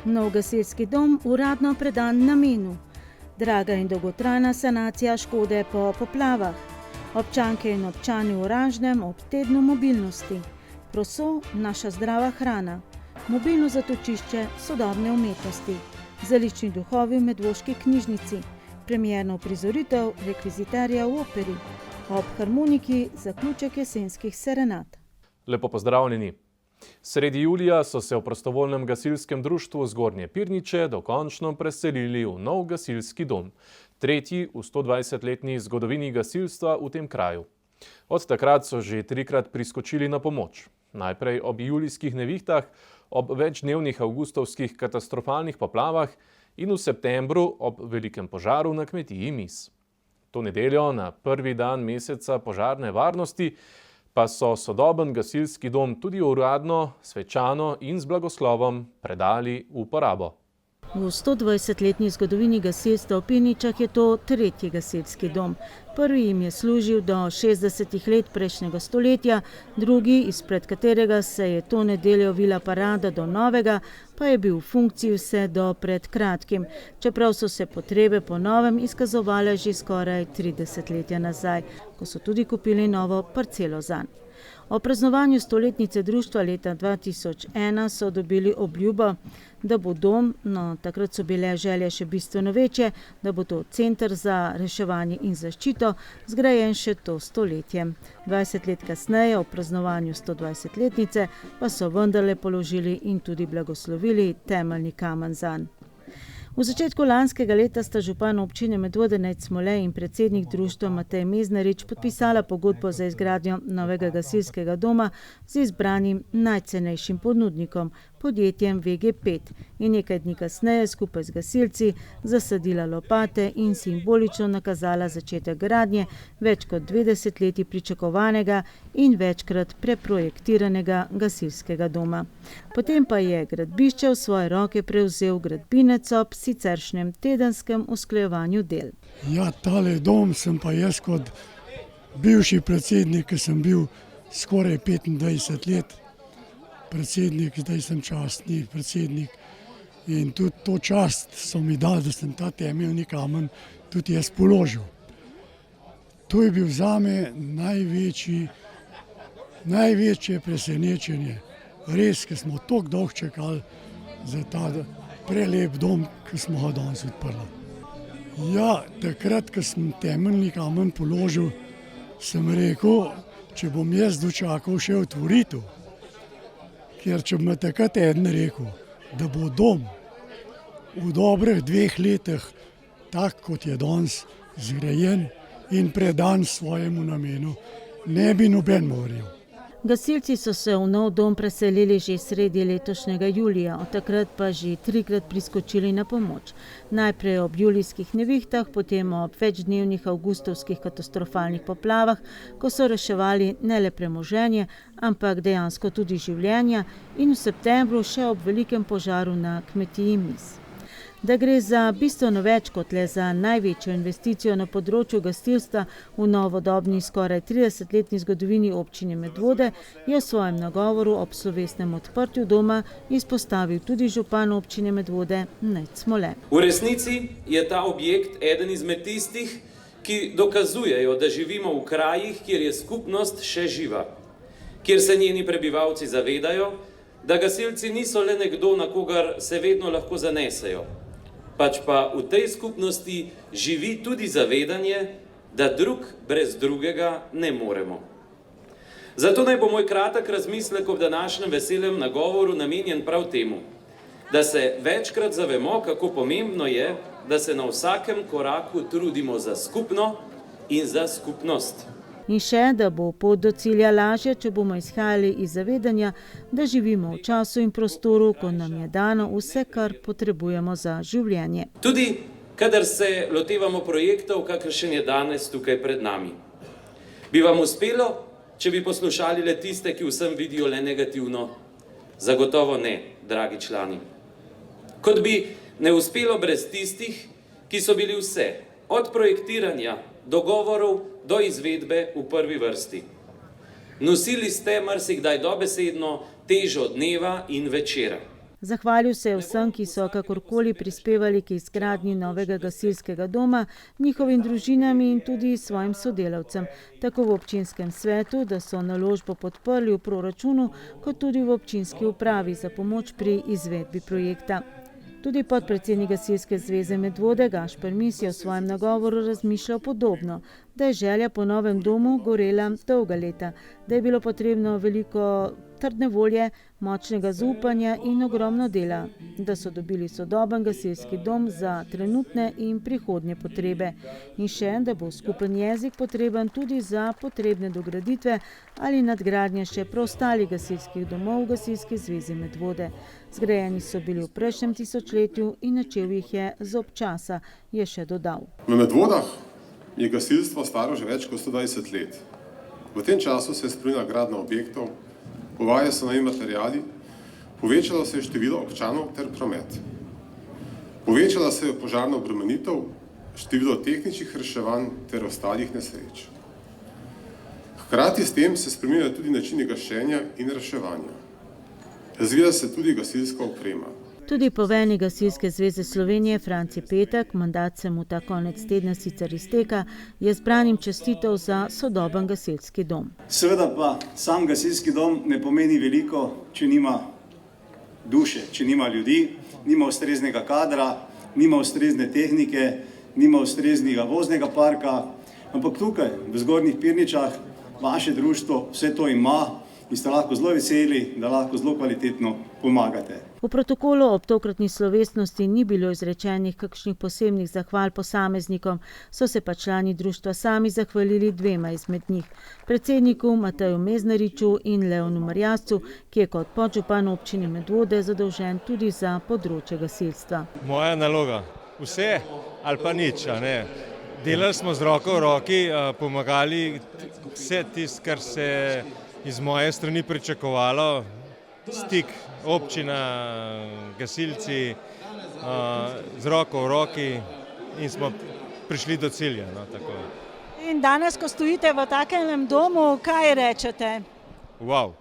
Nov gasilski dom uradno predan namenu. Draga in dolgotrajna sanacija škode po poplavah. Občanke in občani v Oranžnem ob tednu mobilnosti. Proso, naša zdrava hrana. Mobilno zatočišče sodobne umetnosti. Zalični duhovi v Medvoški knjižnici. Premierno uprizoritev rekvizitarija v operi. Ob harmoniki zaključek jesenskih serenad. Lepo pozdravljeni. Sredi julija so se v prostovoljnem gasilskem društvu Zgornje Pirniče dokončno preselili v nov gasilski dom. Tretji v 120-letni zgodovini gasilstva v tem kraju. Od takrat so že trikrat priskočili na pomoč. Najprej ob julijskih nevihtah, ob večdnevnih avgustovskih katastrofalnih poplavah in v septembru ob velikem požaru na kmetiji Mis. To nedeljo, na prvi dan meseca požarne varnosti, pa so sodoben gasilski dom tudi uradno, svečano in z blagoslovom predali v uporabo. V 120-letni zgodovini gasilstva v Pirničah je to tretji gasilski dom. Prvi jim je služil do 60 let prejšnjega stoletja, drugi, izpred katerega se je to nedeljo vila parada do novega, pa je bil v funkciji vse do pred kratkim, čeprav so se potrebe po novem izkazovale že skoraj 30 letja nazaj, ko so tudi kupili novo parcelo zanj. O praznovanju stoletnice društva leta 2001 so dobili obljubo, da bo dom, no takrat so bile želje še bistveno večje, da bo to center za reševanje in zaščito, zgrajen še to stoletje. 20 let kasneje, ob praznovanju 120-letnice, pa so vendarle položili in tudi blagoslovili temeljni kamen zanj. V začetku lanskega leta sta župan občine Medvode Nejc Smole in predsednik društva Matej Meznarič podpisala pogodbo za izgradnjo novega gasilskega doma z izbranim najcenejšim ponudnikom, podjetjem VG5, in nekaj dni kasneje skupaj z gasilci zasadila lopate in simbolično nakazala začetek gradnje več kot 20 leti pričakovanega in večkrat preprojektiranega gasilskega doma. Potem pa je gradbišče v svoje roke prevzel gradbinec ob siceršnjem tedenskem usklajevanju del. Ja, tale dom sem pa jaz kot bivši predsednik, ki sem bil skoraj 25 let predsednik, zdaj sem častni predsednik. In tudi to čast so mi dali, da sem ta temeljni kamen tudi jaz položil. To je bil zame največje presenečenje. Res, ker smo toliko dolgo čakali za ta prelep dom, ki smo ga danes odprli. Ja, takrat, ko sem temeljni kamen položil, sem rekel, če bom jaz dočakal še otvoritev, ker če bi me takrat eden rekel, da bo dom v dobrih 2 letih tak, kot je danes zgrajen in predan svojemu namenu, ne bi noben verjel. Gasilci so se v nov dom preselili že sredi letošnjega julija, od takrat pa že trikrat priskočili na pomoč. Najprej ob julijskih nevihtah, potem ob večdnevnih avgustovskih katastrofalnih poplavah, ko so reševali ne le premoženje, ampak dejansko tudi življenja, in v septembru še ob velikem požaru na kmetiji Mis. Da gre za bistveno več kot le za največjo investicijo na področju gasilstva v novodobni skoraj 30-letni zgodovini občine Medvode, je v svojem nagovoru ob slovesnem odprtju doma izpostavil tudi župan občine Medvode Nejc Smole. V resnici je ta objekt eden izmed tistih, ki dokazujejo, da živimo v krajih, kjer je skupnost še živa, kjer se njeni prebivalci zavedajo, da gasilci niso le nekdo, na kogar se vedno lahko zanesejo, pač pa v tej skupnosti živi tudi zavedanje, da drug brez drugega ne moremo. Zato naj bo moj kratek razmislek ob današnjem veselem nagovoru namenjen prav temu, da se večkrat zavemo, kako pomembno je, da se na vsakem koraku trudimo za skupno in za skupnost. In še, da bo pot do cilja lažje, če bomo izhajali iz zavedanja, da živimo v času in prostoru, ko nam je dano vse, kar potrebujemo za življenje. Tudi, kadar se lotevamo projektov, kakršen je danes tukaj pred nami. Bi vam uspelo, če bi poslušali le tiste, ki vsem vidijo le negativno? Zagotovo ne, dragi člani. Kot bi ne uspelo brez tistih, ki so bili vse, od projektiranja, dogovorov do izvedbe v prvi vrsti. Nosili ste marsikdaj dobesedno težo dneva in večera. Zahvalil se je vsem, ki so kakorkoli prispevali k izgradnji novega gasilskega doma, njihovim družinam in tudi svojim sodelavcem, tako v občinskem svetu, da so naložbo podprli v proračunu, kot tudi v občinski upravi za pomoč pri izvedbi projekta. Tudi podpredsednik Gasilske zveze Medvode Gašper Mis je v svojem nagovoru razmišljal podobno, da je želja po novem domu gorela dolga leta, da je bilo potrebno veliko trdne volje, močnega zaupanja in ogromno dela, da so dobili sodoben gasilski dom za trenutne in prihodnje potrebe. In še, da bo skupen jezik potreben tudi za potrebne dograditve ali nadgradnje še preostalih gasilskih domov v Gasilski zvezi Medvode. Zgrajeni so bili v prejšnjem tisočletju in načel jih je z občasa, je še dodal. V Medvodah je gasilstvo staro že več kot 120 let. V tem času se je spremenila gradnja objektov, uvajajo se novi materiali, povečalo se je število občanov ter promet. Povečala se je požarna obremenitev, število tehničnih reševanj ter ostalih nesreč. Hkrati s tem se spreminjajo tudi načini gašenja in reševanja. Razvija se tudi gasilska oprema. Tudi poveljnik Gasilske zveze Slovenije Franci Petek, mandat se mu ta konec tedna sicer izteka, je zbranim čestitev za sodoben gasilski dom. Seveda pa sam gasilski dom ne pomeni veliko, če nima duše, če nima ljudi, nima ustreznega kadra, nima ustrezne tehnike, nima ustreznega voznega parka, ampak tukaj v Zgornjih Pirničah vaše društvo vse to ima in ste lahko zelo veseli, da lahko zelo kvalitetno pomagate. V protokolu ob tokratni slovesnosti ni bilo izrečenih kakšnih posebnih zahval posameznikom, so se pa člani društva sami zahvalili dvema izmed njih, predsedniku Mateju Meznariču in Leonu Marjascu, ki je kot podžupan občine Medvode zadolžen tudi za področje gasilstva. Moja naloga, vse ali pa nič, a ne. Delali smo z roko v roki, pomagali vse tisto, kar se iz moje strani pričakovalo, stik občina, gasilci, z roko v roki in smo prišli do cilja. No, tako. In danes, ko stojite v takem domu, kaj rečete? Wow.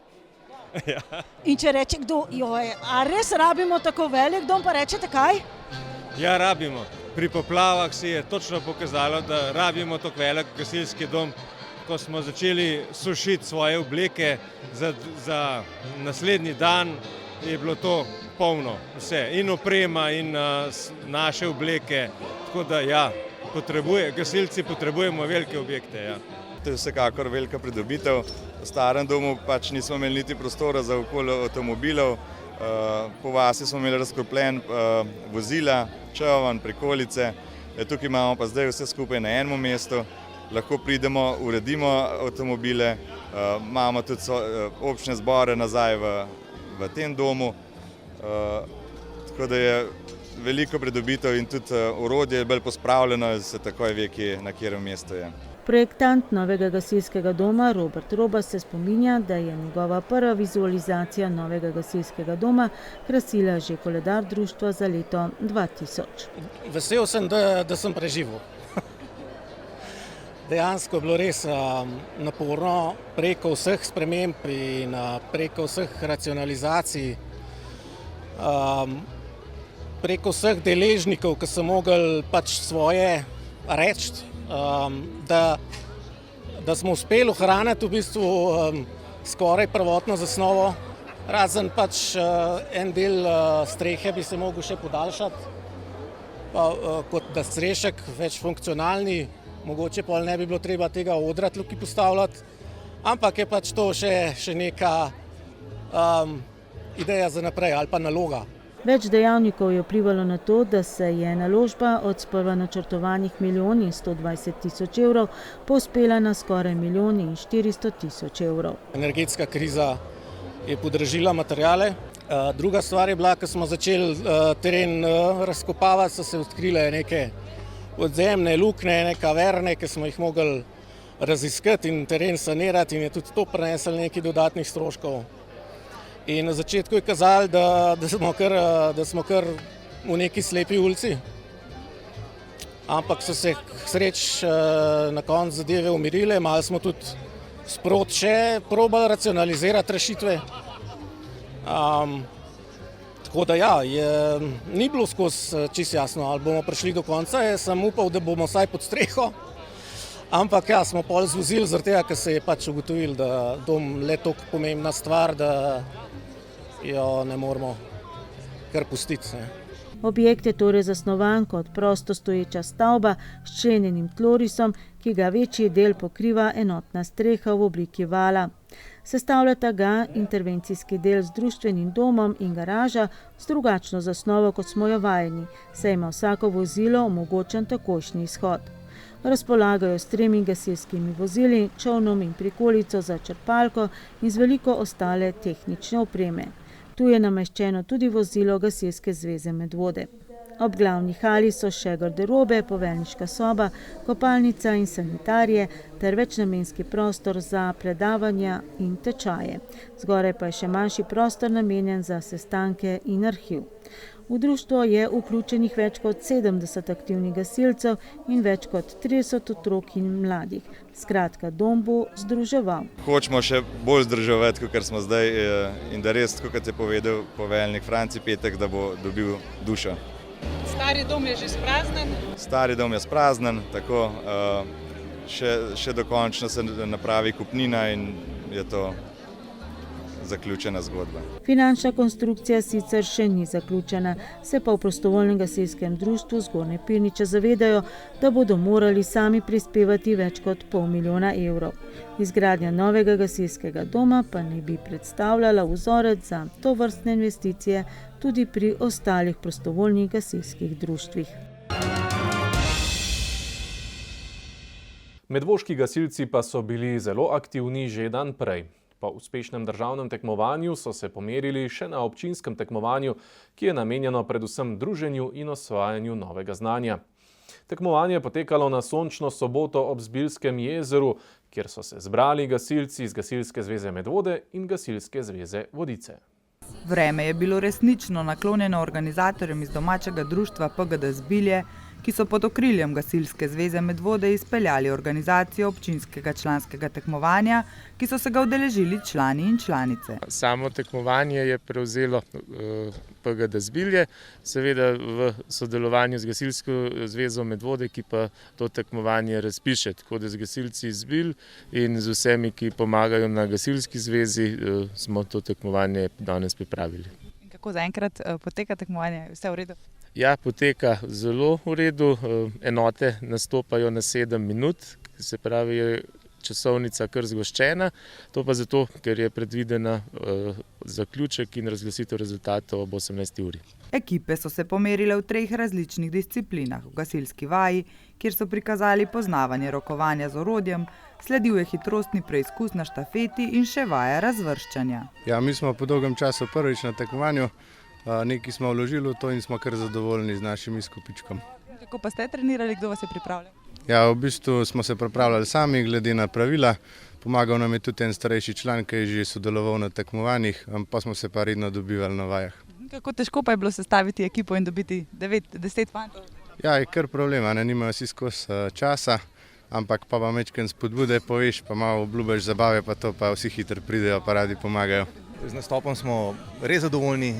Ja. In če reče kdo, joj, a res rabimo tako velik dom, pa rečete kaj? Ja, rabimo. Pri poplavah se je točno pokazalo, da rabimo tako velik gasilski dom. Ko smo začeli sušiti svoje obleke za naslednji dan, je bilo to polno vse, in oprema, in naše obleke, tako da ja, gasilci potrebujemo velike objekte. Ja. To je vsekakor velika pridobitev. V starem domu pač nismo imeli niti prostora za okoli avtomobilov, po vasi smo imeli razkropljen vozila, čoln, prikolice, tukaj imamo pa zdaj vse skupaj na enem mestu. Lahko pridemo, uredimo avtomobile, imamo tudi občne zbore nazaj v tem domu, tako da je veliko pridobitev in tudi orodje je bolj pospravljeno, se takoj ve, na katerem mestu je. Projektant novega gasilskega doma Robert Roba se spominja, da je njegova prva vizualizacija novega gasilskega doma krasila že koledar društva za leto 2000. Vesel sem, da sem preživel. Dejansko je bilo res naporno preko vseh sprememb in preko vseh racionalizacij, preko vseh deležnikov, ki so mogli pač svoje reči, da smo uspeli ohraniti v bistvu skoraj prvotno zasnovo, razen pač en del strehe bi se mogel še podaljšati, kot da strešek več funkcionalni. Mogoče pa ne bi bilo treba tega odra tukaj postavljati, ampak je pač to še neka ideja za naprej ali pa naloga. Več dejavnikov je vplivalo na to, da se je naložba od sprva načrtovanih 1 120 000 evrov povzpela na skoraj 1 400 000 evrov. Energetska kriza je podražila materiale. Druga stvar je bila, ko smo začeli teren razkopavati, so se odkrile neke podzemne luknje, neke kaverne, ki smo jih mogli raziskati in teren sanirati, in je tudi to prineslo nekaj dodatnih stroškov. In na začetku je kazalo, da smo kar v neki slepi ulici, ampak so se sreč na koncu zadeve umirile, malo smo tudi sproti še probali racionalizirati rešitve. Tako da ja, ni bilo skozi čisto jasno, ali bomo prišli do konca. Jaz sem upal, da bomo vsaj pod streho, ampak ja, smo pol zvozili zaradi tega, ker se je pač ugotovil, da dom le toliko pomembna stvar, da jo ne moremo kar pustiti. Objekt je torej zasnovan kot prostostoječa stavba s členjenim tlorisom, ki ga večji del pokriva enotna streha v obliki vala. Sestavljata ga intervencijski del z društvenim domom in garaža z drugačno zasnovo, kot smo jo vajeni, saj ima vsako vozilo omogočen takojšnji izhod. Razpolagajo s 3 gasilskimi vozili, čolnom in prikolico za črpalko in z veliko ostale tehnične opreme. Tu je nameščeno tudi vozilo Gasilske zveze Medvode. Ob glavni hali so še garderobe, poveljniška soba, kopalnica in sanitarije ter večnamenski prostor za predavanja in tečaje. Zgoraj pa je še manjši prostor namenjen za sestanke in arhiv. V društvo je vključenih več kot 70 aktivnih gasilcev in več kot 30 otrok in mladih. Skratka, dom bo združeval. Hočemo še bolj združevati, kot smo zdaj, in da res, kot je povedal poveljnik Franci Petek, da bo dobil dušo. Stari dom je že spraznen? Stari dom je spraznen, tako še dokončno se napravi kupnina in je to zaključena zgodba. Finančna konstrukcija sicer še ni zaključena, se pa v prostovoljnem gasilskem društvu Zgornje Pirniče zavedajo, da bodo morali sami prispevati več kot $500 000. Izgradnja novega gasilskega doma pa ne bi predstavljala vzorec za tovrstne investicije tudi pri ostalih prostovoljnih gasilskih društvih. Medvoški gasilci pa so bili zelo aktivni že dan prej. Po uspešnem državnem tekmovanju so se pomerili še na občinskem tekmovanju, ki je namenjeno predvsem druženju in osvajanju novega znanja. Tekmovanje je potekalo na sončno soboto ob Zbiljskem jezeru, kjer so se zbrali gasilci iz Gasilske zveze Medvode in Gasilske zveze Vodice. Vreme je bilo resnično naklonjeno organizatorjem iz domačega društva PGD Zbilje, ki so pod okriljem Gasilske zveze Medvode izpeljali organizacijo občinskega članskega tekmovanja, ki so se ga udeležili člani in članice. Samo tekmovanje je prevzelo PGD Zbilje, seveda v sodelovanju z Gasilsko zvezo Medvode, ki pa to tekmovanje razpiše. Tako da z gasilci iz Zbilj in z vsemi, ki pomagajo na Gasilski zvezi, smo to tekmovanje danes pripravili. In kako zaenkrat poteka tekmovanje? Vse v redu? Ja, poteka zelo v redu. Enote nastopajo na 7 minut, se pravi je časovnica kar zgoščena. To pa zato, ker je predvidena zaključek in razglasitev rezultatov ob 18. uri. Ekipe so se pomerile v 3 različnih disciplinah. V gasilski vaji, kjer so prikazali poznavanje rokovanja z orodjem, sledil je hitrostni preizkus na štafeti in še vaja razvrščanja. Ja, mi smo po dolgem času prvič na tekmovanju. Nekaj smo vložili v to in smo kar zadovoljni z našim izkupičkom. Kako pa ste trenirali, kdo vas je pripravljal? Ja, v bistvu smo se pripravljali sami, glede na pravila. Pomagal nam je tudi en starejši član, ki je že sodeloval na tekmovanjih, pa smo se pa redno dobivali na vajah. Kako težko pa je bilo sestaviti ekipo in dobiti 9-10 fantov? Ja, je kar problem, nimajo vsi skozi časa, ampak pa majčkeno spodbude poveš, pa malo obljubiš zabave, pa to pa vsi hitro pridejo, pa radi pomagajo. Z nastopom smo res zadovoljni,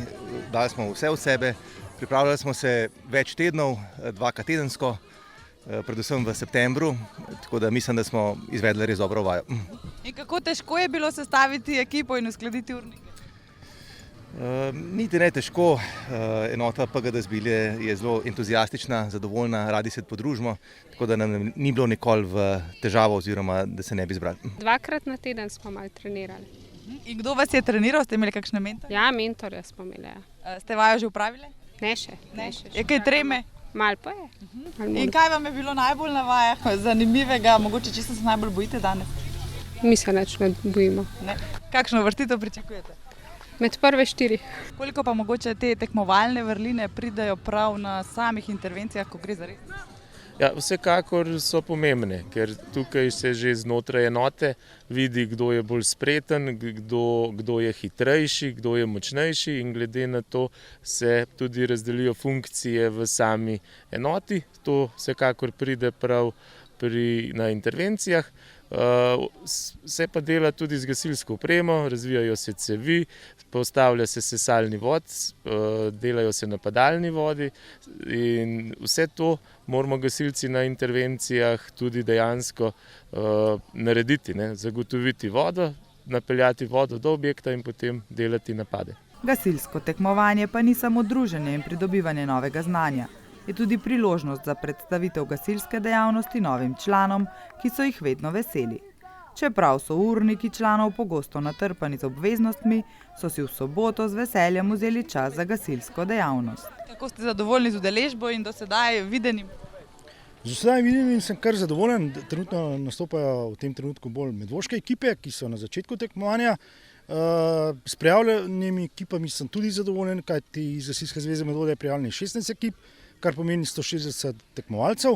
dali smo vse od sebe, pripravljali smo se več tednov, 2krat tedensko, predvsem v septembru, tako da mislim, da smo izvedli res dobro vajo. In kako težko je bilo sestaviti ekipo in uskladiti urnike? Niti ne težko, enota PGD Zbilje je zelo entuzijastična, zadovoljna, radi se podružimo, tako da nam ni bilo nikoli v težavo oziroma da se ne bi zbrali. 2krat na teden smo malo trenirali. In kdo vas je treniral? Ste imeli kakšne mentorje? Ja, mentorje smo imeli. Ste vajo že upravili? Ne še. Je kaj treme? Mal pa je. In kaj vam je bilo najbolj na vajah zanimivega, mogoče čisto se najbolj bojite danes? Mi se nič ne bojimo. Kakšno vrstitev pričakujete? Med prve 4. Koliko pa mogoče te tekmovalne vrline pridejo prav na samih intervencijah, ko gre za res? Ja, vsekakor so pomembne, ker tukaj se že znotraj enote vidi, kdo je bolj spreten, kdo je hitrejši, kdo je močnejši in glede na to se tudi razdelijo funkcije v sami enoti. To vsekakor pride prav na intervencijah. Se pa dela tudi z gasilsko opremo, razvijajo se cevi, postavlja se sesalni vod, delajo se napadalni vodi in vse to moramo gasilci na intervencijah tudi dejansko narediti, zagotoviti vodo, napeljati vodo do objekta in potem delati napade. Gasilsko tekmovanje pa ni samo druženje in pridobivanje novega znanja. Je tudi priložnost za predstavitev gasilske dejavnosti novim članom, ki so jih vedno veseli. Čeprav so urniki članov pogosto natrpani z obveznostmi, so si v soboto z veseljem vzeli čas za gasilsko dejavnost. Kako ste zadovoljni z udeležbo in do sedaj videnim? Z sedaj videnim sem kar zadovoljen. Trenutno nastopajo v tem trenutku bolj medvoške ekipe, ki so na začetku tekmovanja. S prijavljenimi ekipami sem tudi zadovoljen, kajti iz Gasilske zveze Medvode je prijavljenih 16 ekip, kar pomeni 160 tekmovalcev,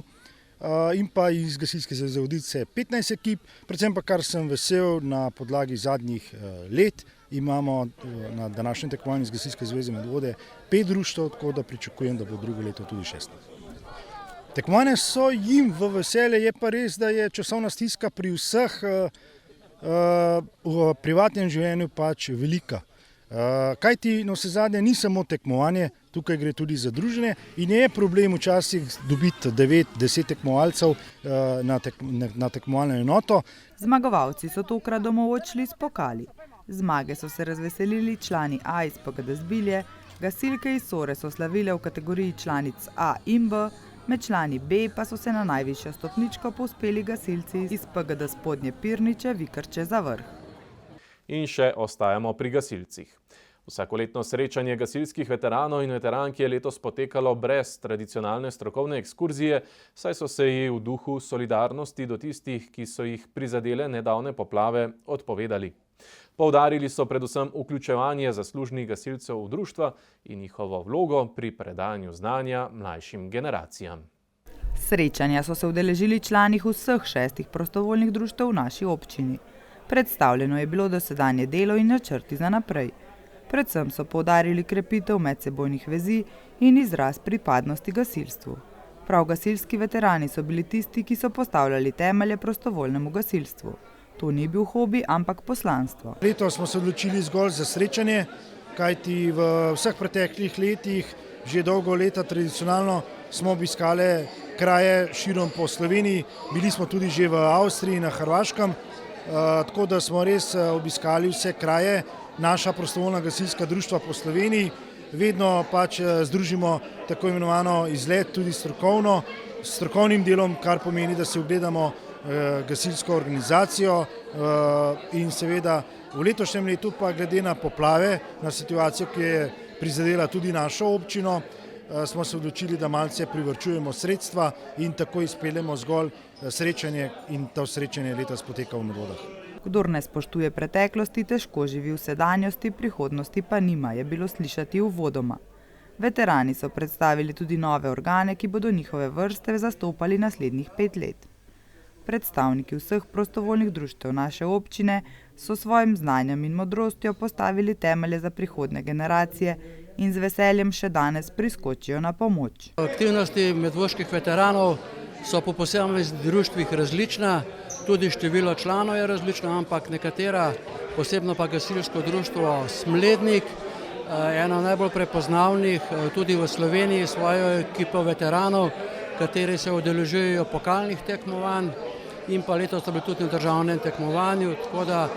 in pa iz Gasilske zveze Vodice 15 ekip, predvsem pa kar sem vesel na podlagi zadnjih let, imamo na današnjem tekmovanju iz Gasilske zveze Medvode 5 društev, tako da pričakujem, da bo drugo leto tudi 6. Tekmovanja so jim v veselje, je pa res, da je časovna stiska pri vseh v privatnem življenju pač velika. Kajti navsezadnje ni samo tekmovanje, tukaj gre tudi za druženje in je problem včasih dobiti 9-10 tekmovalcev na tekmovalno enoto. Zmagovalci so tokrat domov odšli s pokali. Zmage so se razveselili člani A iz PGD Zbilje, gasilke iz Sore so slavile v kategoriji članic A in B, med člani B pa so se na najvišjo stopničko povzpeli gasilci iz PGD Spodnje Pirniče, Vikrče za vrh. In še ostajamo pri gasilcih. Vsakoletno srečanje gasilskih veteranov in veterank je letos potekalo brez tradicionalne strokovne ekskurzije, saj so se ji v duhu solidarnosti do tistih, ki so jih prizadele nedavne poplave, odpovedali. Poudarili so predvsem vključevanje zaslužnih gasilcev v društva in njihovo vlogo pri predajanju znanja mlajšim generacijam. Srečanja so se udeležili člani vseh 6 prostovoljnih društev v naši občini. Predstavljeno je bilo dosedanje delo in načrti za naprej. Predvsem so poudarili krepitev medsebojnih vezi in izraz pripadnosti gasilstvu. Prav gasilski veterani so bili tisti, ki so postavljali temelje prostovoljnemu gasilstvu. To ni bil hobi, ampak poslanstvo. Letos smo se odločili zgolj za srečanje, kajti v vseh preteklih letih, že dolgo leta tradicionalno, smo obiskali kraje širom po Sloveniji, bili smo tudi že v Avstriji, na Hrvaškem, tako da smo res obiskali vse kraje, naša prostovoljna gasilska društva po Sloveniji. Vedno pač združimo tako imenovano izlet, tudi strokovno, s strokovnim delom, kar pomeni, da se ogledamo gasilsko organizacijo in seveda v letošnjem letu pa glede na poplave, na situacijo, ki je prizadela tudi našo občino, smo se odločili, da malce privarčujemo sredstva in tako izpeljemo zgolj srečanje in to srečanje letos poteka v Medvodah. Kdor ne spoštuje preteklosti, težko živi v sedanjosti, prihodnosti pa nima, je bilo slišati uvodoma. Veterani so predstavili tudi nove organe, ki bodo njihove vrste zastopali naslednjih 5 let. Predstavniki vseh prostovoljnih društev naše občine so svojim znanjem in modrostjo postavili temelje za prihodnje generacije in z veseljem še danes priskočijo na pomoč. Aktivnosti medvoških veteranov so po posameznih društvih različna, tudi število članov je različno, ampak nekatera, posebno pa gasilsko društvo Smlednik, eno najbolj prepoznavnih tudi v Sloveniji, svojo ekipo veteranov, kateri se udeležujejo pokalnih tekmovanj in pa letos so bili tudi na državnem tekmovanju, tako da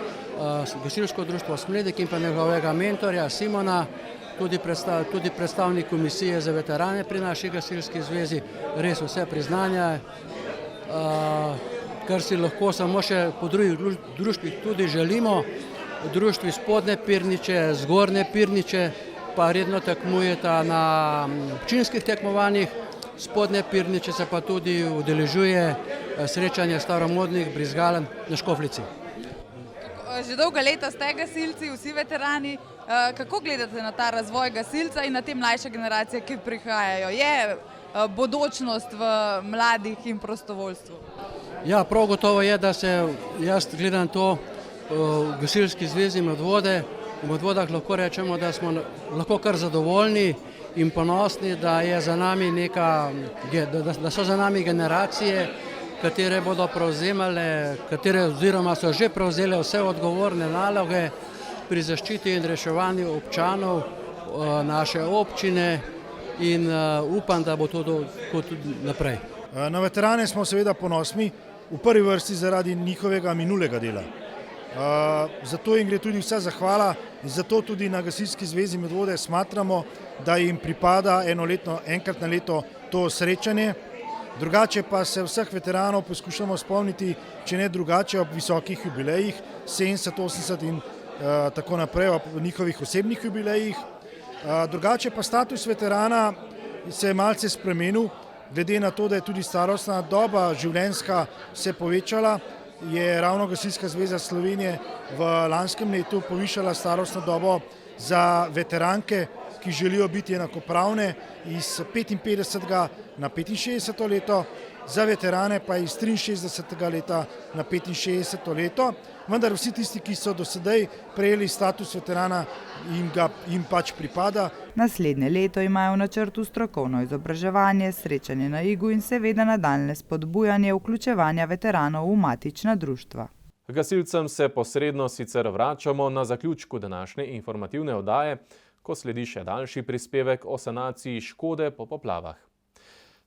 gasilsko društvo Smlednik in pa njegovega mentorja Simona, tudi predstavnik komisije za veterane pri naši gasilski zvezi, res vse priznanja, kar si lahko samo še po drugih društvih tudi želimo. Društvi Spodnje Pirniče, Zgornje Pirniče pa redno tekmujeta na občinskih tekmovanjih, Spodnje Pirniče se pa tudi udeležuje srečanja staromodnih brizgalen na Škofljici. Že dolga leta ste gasilci, vsi veterani. Kako gledate na ta razvoj gasilca in na te mlajše generacije, ki prihajajo? Je bodočnost v mladih in prostovoljstvu? Ja, prav gotovo je, da se jaz gledam to v Gasilski zvezi Medvode. V Medvodah lahko rečemo, da smo lahko kar zadovoljni in ponosni, da je za nami da so za nami generacije, katere bodo prevzemale, oziroma so že prevzele vse odgovorne naloge pri zaščiti in reševanju občanov naše občine in upam, da bo to tudi naprej. Na veterane smo seveda ponosni, v prvi vrsti zaradi njihovega minulega dela. Zato jim gre tudi vsa zahvala in zato tudi na Gasilski zvezi Medvode smatramo, da jim pripada enkrat na leto to srečanje. Drugače pa se vseh veteranov poskušamo spomniti, če ne drugače, ob visokih jubilejih, 70, 80 in tako naprej, ob njihovih osebnih jubilejih. Drugače pa status veterana se je malce spremenil, glede na to, da je tudi starostna doba življenjska se povečala, je ravno Gasilska zveza Slovenije v lanskem letu povišala starostno dobo za veteranke, ki želijo biti enakopravne, iz 55. na 65. leto, za veterane pa iz 63. leta na 65. leto. Vendar vsi tisti, ki so do sedaj prejeli status veterana, jim pač pripada. Naslednje leto imajo v načrtu strokovno izobraževanje, srečanje na Igu in seveda nadaljnje spodbujanje vključevanja veteranov v matična društva. Gasilcem se posredno sicer vračamo na zaključku današnje informativne oddaje, ko sledi še daljši prispevek o sanaciji škode po poplavah.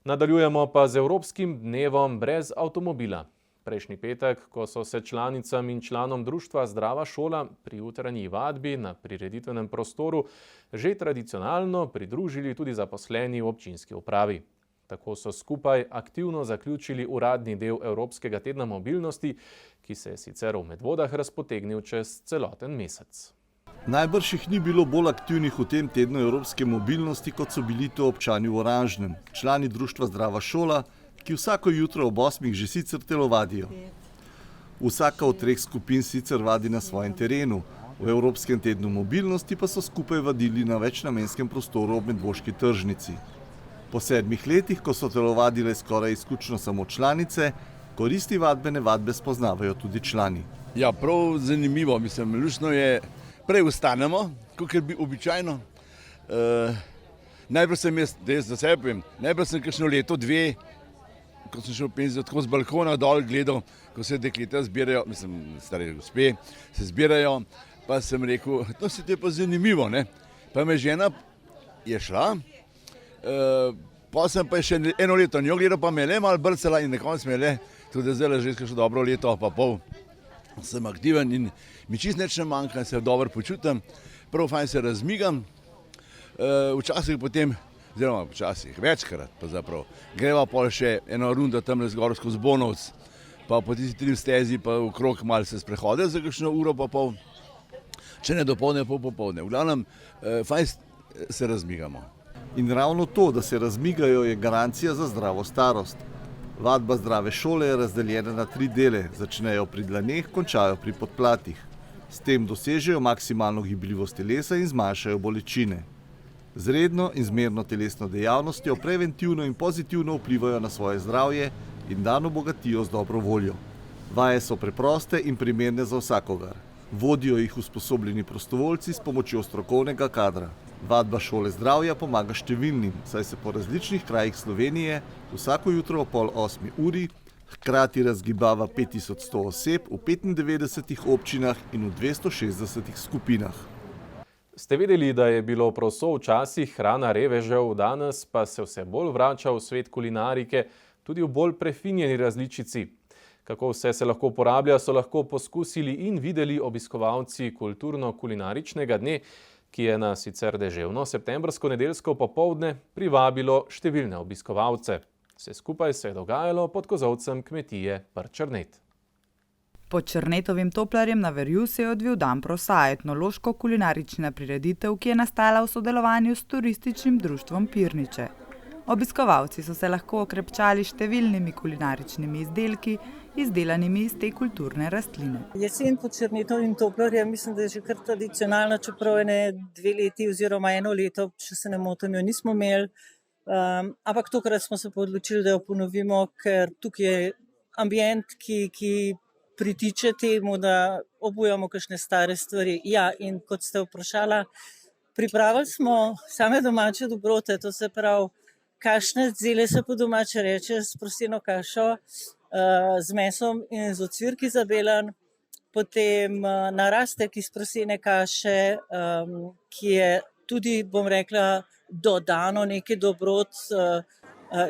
Nadaljujemo pa z Evropskim dnevom brez avtomobila. Prejšnji petek, ko so se članicam in članom društva Zdrava šola pri jutranji vadbi na prireditvenem prostoru že tradicionalno pridružili tudi zaposleni v občinski upravi. Tako so skupaj aktivno zaključili uradni del Evropskega tedna mobilnosti, ki se je sicer v Medvodah razpotegnil čez celoten mesec. Najbrž jih ni bilo bolj aktivnih v tem tednu Evropske mobilnosti, kot so bili to občani v Oranžnem, člani društva Zdrava šola, ki vsako jutro ob 8 že sicer telovadijo. Vsaka od 3 skupin sicer vadi na svojem terenu, v Evropskem tednu mobilnosti pa so skupaj vadili na večnamenskem prostoru ob Medvoški tržnici. Po 7 letih, ko so telovadile skoraj izključno samo članice, koristi vadbene vadbe spoznavajo tudi člani. Ja, prav zanimivo, luštno je, prej vstanemo, kot bi običajno. Najprej sem jaz za sebe povem, najprej sem kakšno leto, 2, ko sem šel v penzijo, tako z balkona dol gledal, ko se dekleta zbirajo, stare gospe, se zbirajo, pa sem rekel, to se ti je pa zanimivo, ne. Pa me žena je šla, pa sem pa še eno leto njo gledal, pa me je le malo brcala in na koncu me je le, tudi zdaj že kakšno dobro leto pa pol, sem aktiven in mi čist nič ne manjka, se dobro počutim, prav fajn se razmigam, včasih potem, oziroma včasih, večkrat pa zaprav, greva pol še eno rundo tamle zgor skozi Bonovc, pa po tisti 3 stezi pa okrog malo se sprehode za kakšno uro pa pol, če ne dopoldne, pol popoldne. V glavnem, fajn se razmigamo. In ravno to, da se razmigajo, je garancija za zdravo starost. Vadba Zdrave šole je razdeljena na 3 dele, začnejo pri dlaneh, končajo pri podplatih. S tem dosežejo maksimalno gibljivost telesa in zmanjšajo bolečine. Z redno in zmerno telesno dejavnostjo preventivno in pozitivno vplivajo na svoje zdravje in dan obogatijo z dobro voljo. Vaje so preproste in primerne za vsakogar. Vodijo jih usposobljeni prostovoljci s pomočjo strokovnega kadra. Vadba šole zdravja pomaga številnim, saj se po različnih krajih Slovenije vsako jutro ob 7:30 uri hkrati razgibava 5100 oseb v 95 občinah in v 260 skupinah. Ste vedeli, da je bilo proso včasih hrana revežev, danes pa se vse bolj vrača v svet kulinarike, tudi v bolj prefinjeni različici? Kako vse se lahko uporablja, so lahko poskusili in videli obiskovalci kulturno-kulinaričnega dne, ki je na sicer deževno septembrsko nedeljsko popoldne privabilo številne obiskovalce. Vse skupaj se je dogajalo pod kozolcem kmetije Prčrnet. Pod Črnetovim toplarjem na Verju se je odvil dan prosa, etnološko-kulinarična prireditev, ki je nastala v sodelovanju s turističnim društvom Pirniče. Obiskovalci so se lahko okrepčali številnimi kulinaričnimi izdelki, izdelanimi iz te kulturne rastline. Jesen pod Črnetovim toplarjem mislim, da je že kar tradicionalna, čeprav 2 leti oziroma 1 leto, če se ne motim, jo nismo imeli. Ampak tokrat smo se pa odločili, da jo ponovimo, ker tukaj je ambient, ki pritiče temu, da obujamo kakšne stare stvari. Ja, in kot ste vprašala, pripravili smo same domače dobrote, to se pravi kašne, zele se po domače reče, s prosteno kašo, z mesom in z ocvirki zabelen, potem narastek iz prosene kaše, ki je tudi, bom rekla, dodano nekaj dobrot,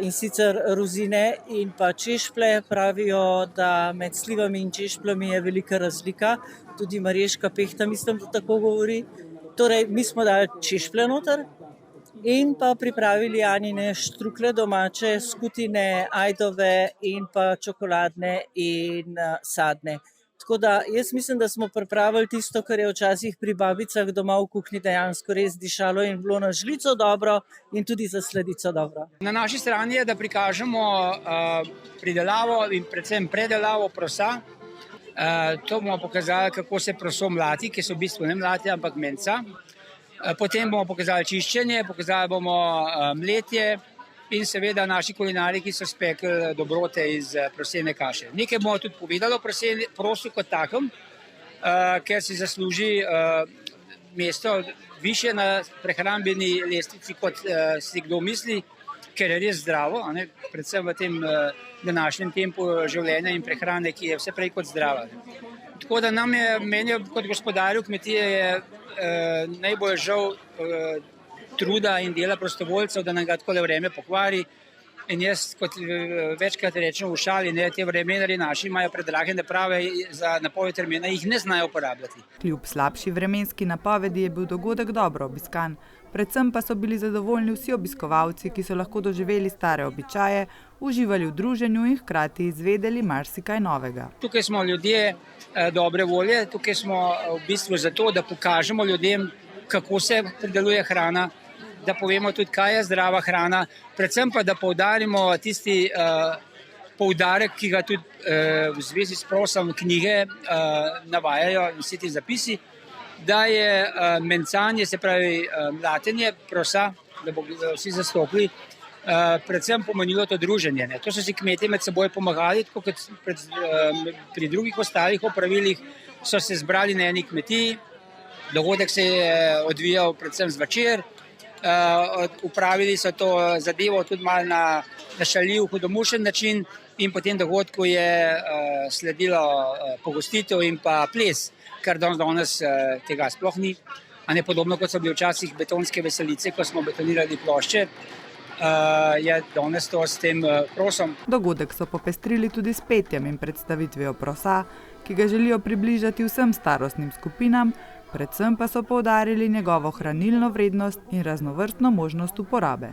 in sicer rozine in pa češplje. Pravijo, da med slivami in češpljami je velika razlika, tudi marješka pehta, mislim, da tako govori. Torej, mi smo dali češplje noter in pa pripravili Anine štrukle domače, skutine, ajdove in pa čokoladne in sadne. Tako da jaz mislim, da smo pripravili tisto, kar je včasih pri babicah doma v kuhinji dejansko res dišalo in bilo na žlico dobro in tudi za sladico dobro. Na naši strani je, da prikažemo pridelavo in predvsem predelavo prosa. To bomo pokazali, kako se proso mlati, ki so v bistvu ne mlati, ampak menca. Potem bomo pokazali čiščenje, pokazali bomo mletje in seveda naši kulinari, ki so spekli dobrote iz prosene kaše. Nekaj bomo tudi povedali o prosu kot takem, ker si zasluži mesto više na prehrambeni lestvici, kot si kdo misli, ker je res zdravo, predvsem v tem današnjem tempu življenja in prehrane, ki je vse prej kot zdrava. Tako da meni kot gospodarju kmetije je najbolj žal truda in dela prostovoljcev, da nam ga takole vreme pokvari. In jaz, kot večkrat rečem v šali, te vremenarji naši imajo predrage naprave za napoved vremena, jih ne znajo uporabljati. Kljub slabši vremenski napovedi je bil dogodek dobro obiskan. Predvsem pa so bili zadovoljni vsi obiskovalci, ki so lahko doživeli stare običaje, uživali v druženju in hkrati izvedeli marsikaj novega. Tukaj smo ljudje dobre volje, tukaj smo v bistvu zato, da pokažemo ljudem, kako se prideluje hrana, da povemo tudi, kaj je zdrava hrana, predvsem pa, da poudarimo tisti poudarek, ki ga tudi v zvezi s prosom knjige navajajo in vsi ti zapisi, da je mencanje, se pravi mlatenje prosa, da bo vsi zastopili, predvsem pomenilo to druženje. To so si kmetje med seboj pomagali, tako kot pri drugih ostalih opravilih so se zbrali na eni kmetiji, dogodek se je odvijal predvsem zvečer, upravili so to zadevo tudi malo na šaljiv, hudomušen način in po tem dogodku je sledilo pogostitev in pa ples, kar danes tega sploh ni. Podobno kot so bili včasih betonske veselice, ko smo betonirali plošče, je danes to s tem prosom. Dogodek so popestrili tudi s petjem in predstavitvijo prosa, ki ga želijo približati vsem starostnim skupinam, predvsem pa so poudarili njegovo hranilno vrednost in raznovrstno možnost uporabe.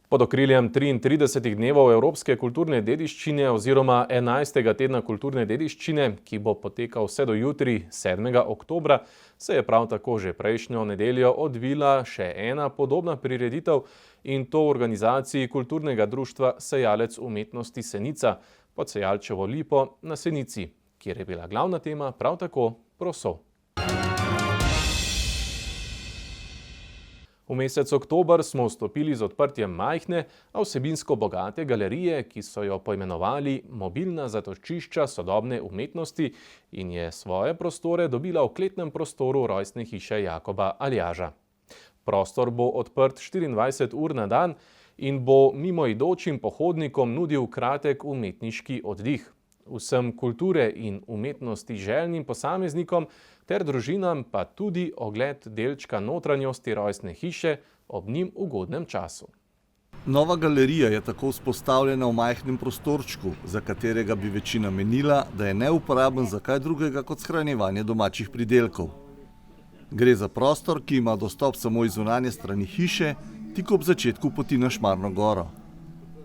Pod okriljem 33 dnevov Evropske kulturne dediščine oziroma 11. tedna kulturne dediščine, ki bo potekal vse do jutri, 7. oktobra, se je prav tako že prejšnjo nedeljo odvila še ena podobna prireditev in to v organizaciji kulturnega društva Sejalec umetnosti Senica pod Sejalčevo lipo na Senici, kjer je bila glavna tema prav tako proso. V mesec oktober smo vstopili z odprtjem majhne, a vsebinsko bogate galerije, ki so jo poimenovali Mobilna zatočišča sodobne umetnosti in je svoje prostore dobila v kletnem prostoru rojstne hiše Jakoba Aljaža. Prostor bo odprt 24 ur na dan in bo mimoidočim pohodnikom nudil kratek umetniški oddih. Vsem kulture in umetnosti željnim posameznikom ter družinam pa tudi ogled delčka notranjosti rojstne hiše ob njim ugodnem času. Nova galerija je tako vzpostavljena v majhnem prostorčku, za katerega bi večina menila, da je neuporaben za kaj drugega kot shranjevanje domačih pridelkov. Gre za prostor, ki ima dostop samo iz zunanje strani hiše, tik ob začetku poti na Šmarno goro.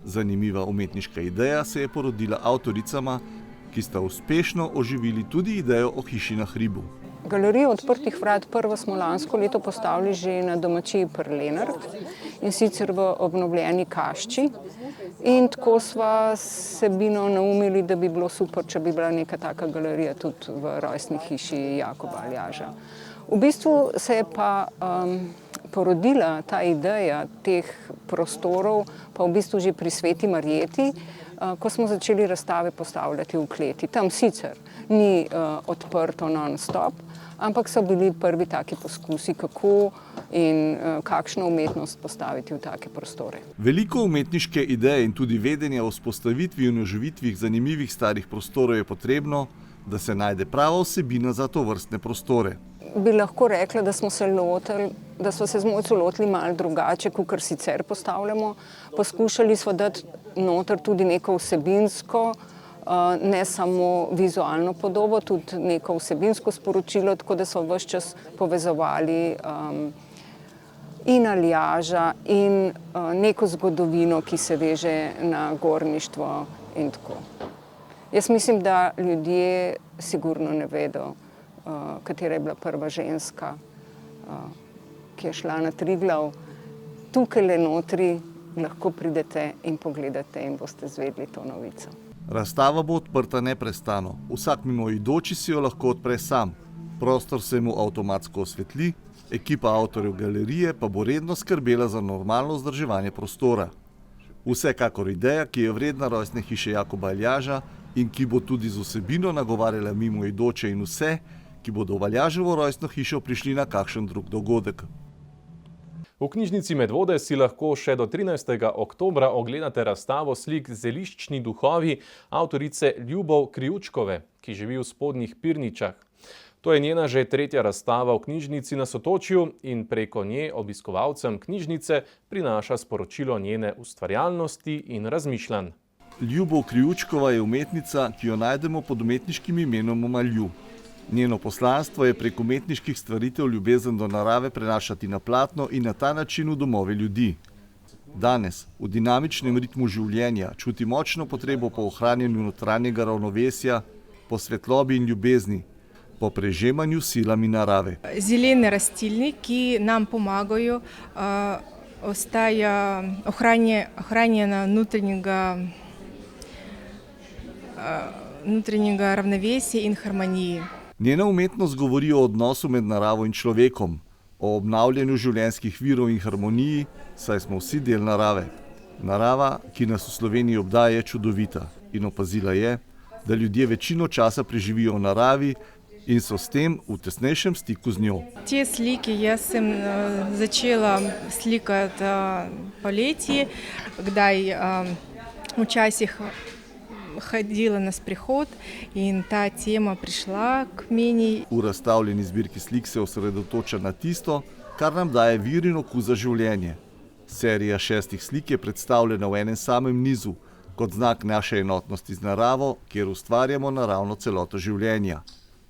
Zanimiva umetniška ideja se je porodila avtoricama, ki sta uspešno oživili tudi idejo o hiši na hribu. Galerijo odprtih vrat prvo smo lansko leto postavili že na domačiji pri Lenart in sicer v obnovljeni kašči. In tako sva sebino naumili, da bi bilo super, če bi bila neka taka galerija tudi v rojstni hiši Jakoba Aljaža. V bistvu se je pa porodila ta ideja teh prostorov pa v bistvu že pri Sveti Marjeti, ko smo začeli razstave postavljati v kleti. Tam sicer ni odprto non-stop, ampak so bili prvi taki poskusi, kako in kakšno umetnost postaviti v take prostore. Veliko umetniške ideje in tudi vedenja o vzpostavitvi in oživitvi zanimivih starih prostorov je potrebno, da se najde prava vsebina za tovrstne prostore. Bi lahko rekla, da smo se z Mojco lotili malo drugače, kot sicer postavljamo. Poskušali smo dati noter tudi neko vsebinsko, ne samo vizualno podobo, tudi neko vsebinsko sporočilo, tako da smo ves čas povezovali in aljaža in neko zgodovino, ki se veže na gorništvo in tako. Jaz mislim, da ljudje sigurno ne vedo, katera je bila prva ženska, ki je šla na Triglav. Tukaj le notri lahko pridete in pogledate in boste zvedeli to novico. Razstava bo odprta neprestano. Vsak mimoidoči si jo lahko odpre sam. Prostor se mu avtomatsko osvetli, ekipa avtorjev galerije pa bo redno skrbela za normalno vzdrževanje prostora. Vsekakor ideja, ki je vredna rojstne hiše Jakoba Aljaža in ki bo tudi z vsebino nagovarjala mimoidoče in vse, ki bodo v Aljaževo rojstno hišo prišli na kakšen drug dogodek. V knjižnici Medvode si lahko še do 13. oktobra ogledate razstavo slik Zeliščni duhovi avtorice Ljubov Krijučkove, ki živi v Spodnjih Pirničah. To je njena že tretja razstava v knjižnici na Sotočju in preko nje obiskovalcem knjižnice prinaša sporočilo njene ustvarjalnosti in razmišljanj. Ljubov Krijučkova je umetnica, ki jo najdemo pod umetniškim imenom Malju. Njeno poslanstvo je prek umetniških stvaritev ljubezen do narave prenašati na platno in na ta način v domove ljudi. Danes, v dinamičnem ritmu življenja, čuti močno potrebo po ohranjanju notranjega ravnovesja, po svetlobi in ljubezni, po prežemanju silami narave. Zelene rastline, ki nam pomagajo, ostaja ohranjena notranjega ravnovesja in harmonije. Njena umetnost govori o odnosu med naravo in človekom, o obnavljanju življenjskih virov in harmoniji, saj smo vsi del narave. Narava, ki nas v Sloveniji obdaja, je čudovita in opazila je, da ljudje večino časa preživijo v naravi in so s tem v tesnejšem stiku z njo. Te slike jaz sem začela slikati poleti, kdaj včasih hodila na sprehod in ta tema prišla k meni. V razstavljeni zbirki slik se osredotoča na tisto, kar nam daje vir in okus za življenje. Serija 6 slik je predstavljena v enem samem nizu, kot znak naše enotnosti z naravo, kjer ustvarjamo naravno celoto življenja.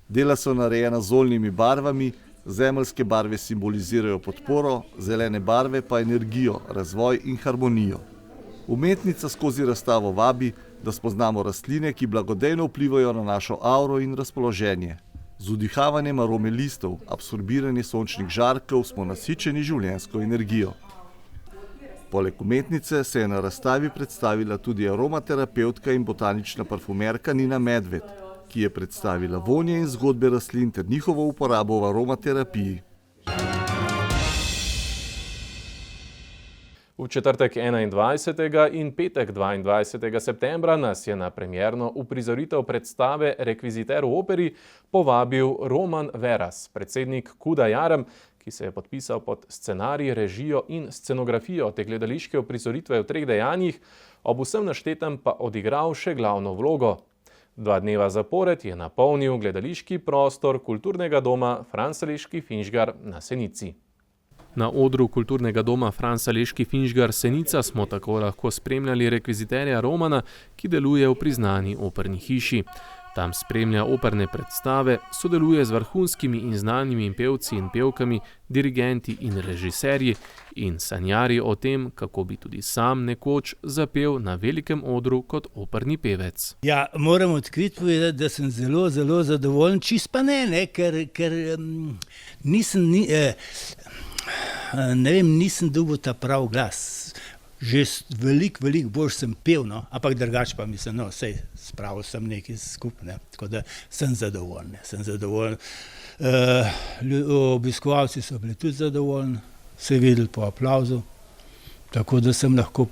Dela so narejena z oljnimi barvami, zemeljske barve simbolizirajo podporo, zelene barve pa energijo, razvoj in harmonijo. Umetnica skozi razstavo vabi, da spoznamo rastline, ki blagodejno vplivajo na našo auro in razpoloženje. Z vdihavanjem arome listov, absorbiranje sončnih žarkov smo nasičeni življenjsko energijo. Poleg umetnice se je na razstavi predstavila tudi aromaterapevtka in botanična parfumerka Nina Medved, ki je predstavila vonje in zgodbe rastlin ter njihovo uporabo v aromaterapiji. V četrtek 21. in petek 22. septembra nas je na premierno uprizoritev predstave Rekviziter v operi povabil Roman Veras, predsednik KUDA Jarem, ki se je podpisal pod scenarij, režijo in scenografijo te gledališke uprizoritve v 3 dejanjih, ob vsem naštetem pa odigral še glavno vlogo. 2 dneva zapored je napolnil gledališki prostor kulturnega doma Franz Aleški Finžgar na Senici. Na odru kulturnega doma Franz Aleški Finžgar Senica smo tako lahko spremljali rekviziterja Romana, ki deluje v priznani operni hiši. Tam spremlja operne predstave, sodeluje z vrhunskimi in znanimi pevci in pevkami, dirigenti in režiserji in sanjari o tem, kako bi tudi sam nekoč zapel na velikem odru kot operni pevec. Ja, moram odkriti povedati, da sem zelo, zelo zadovoljen, čist pa ne, ker nisem dobil ta prav glas. Že veliko bolj sem pel, no, ampak drugače pa mislim, no, sej spravil sem nekaj skupaj, tako da sem zadovoljen. Obiskovalci so bili tudi zadovoljni, se videli po aplauzu, tako da sem lahko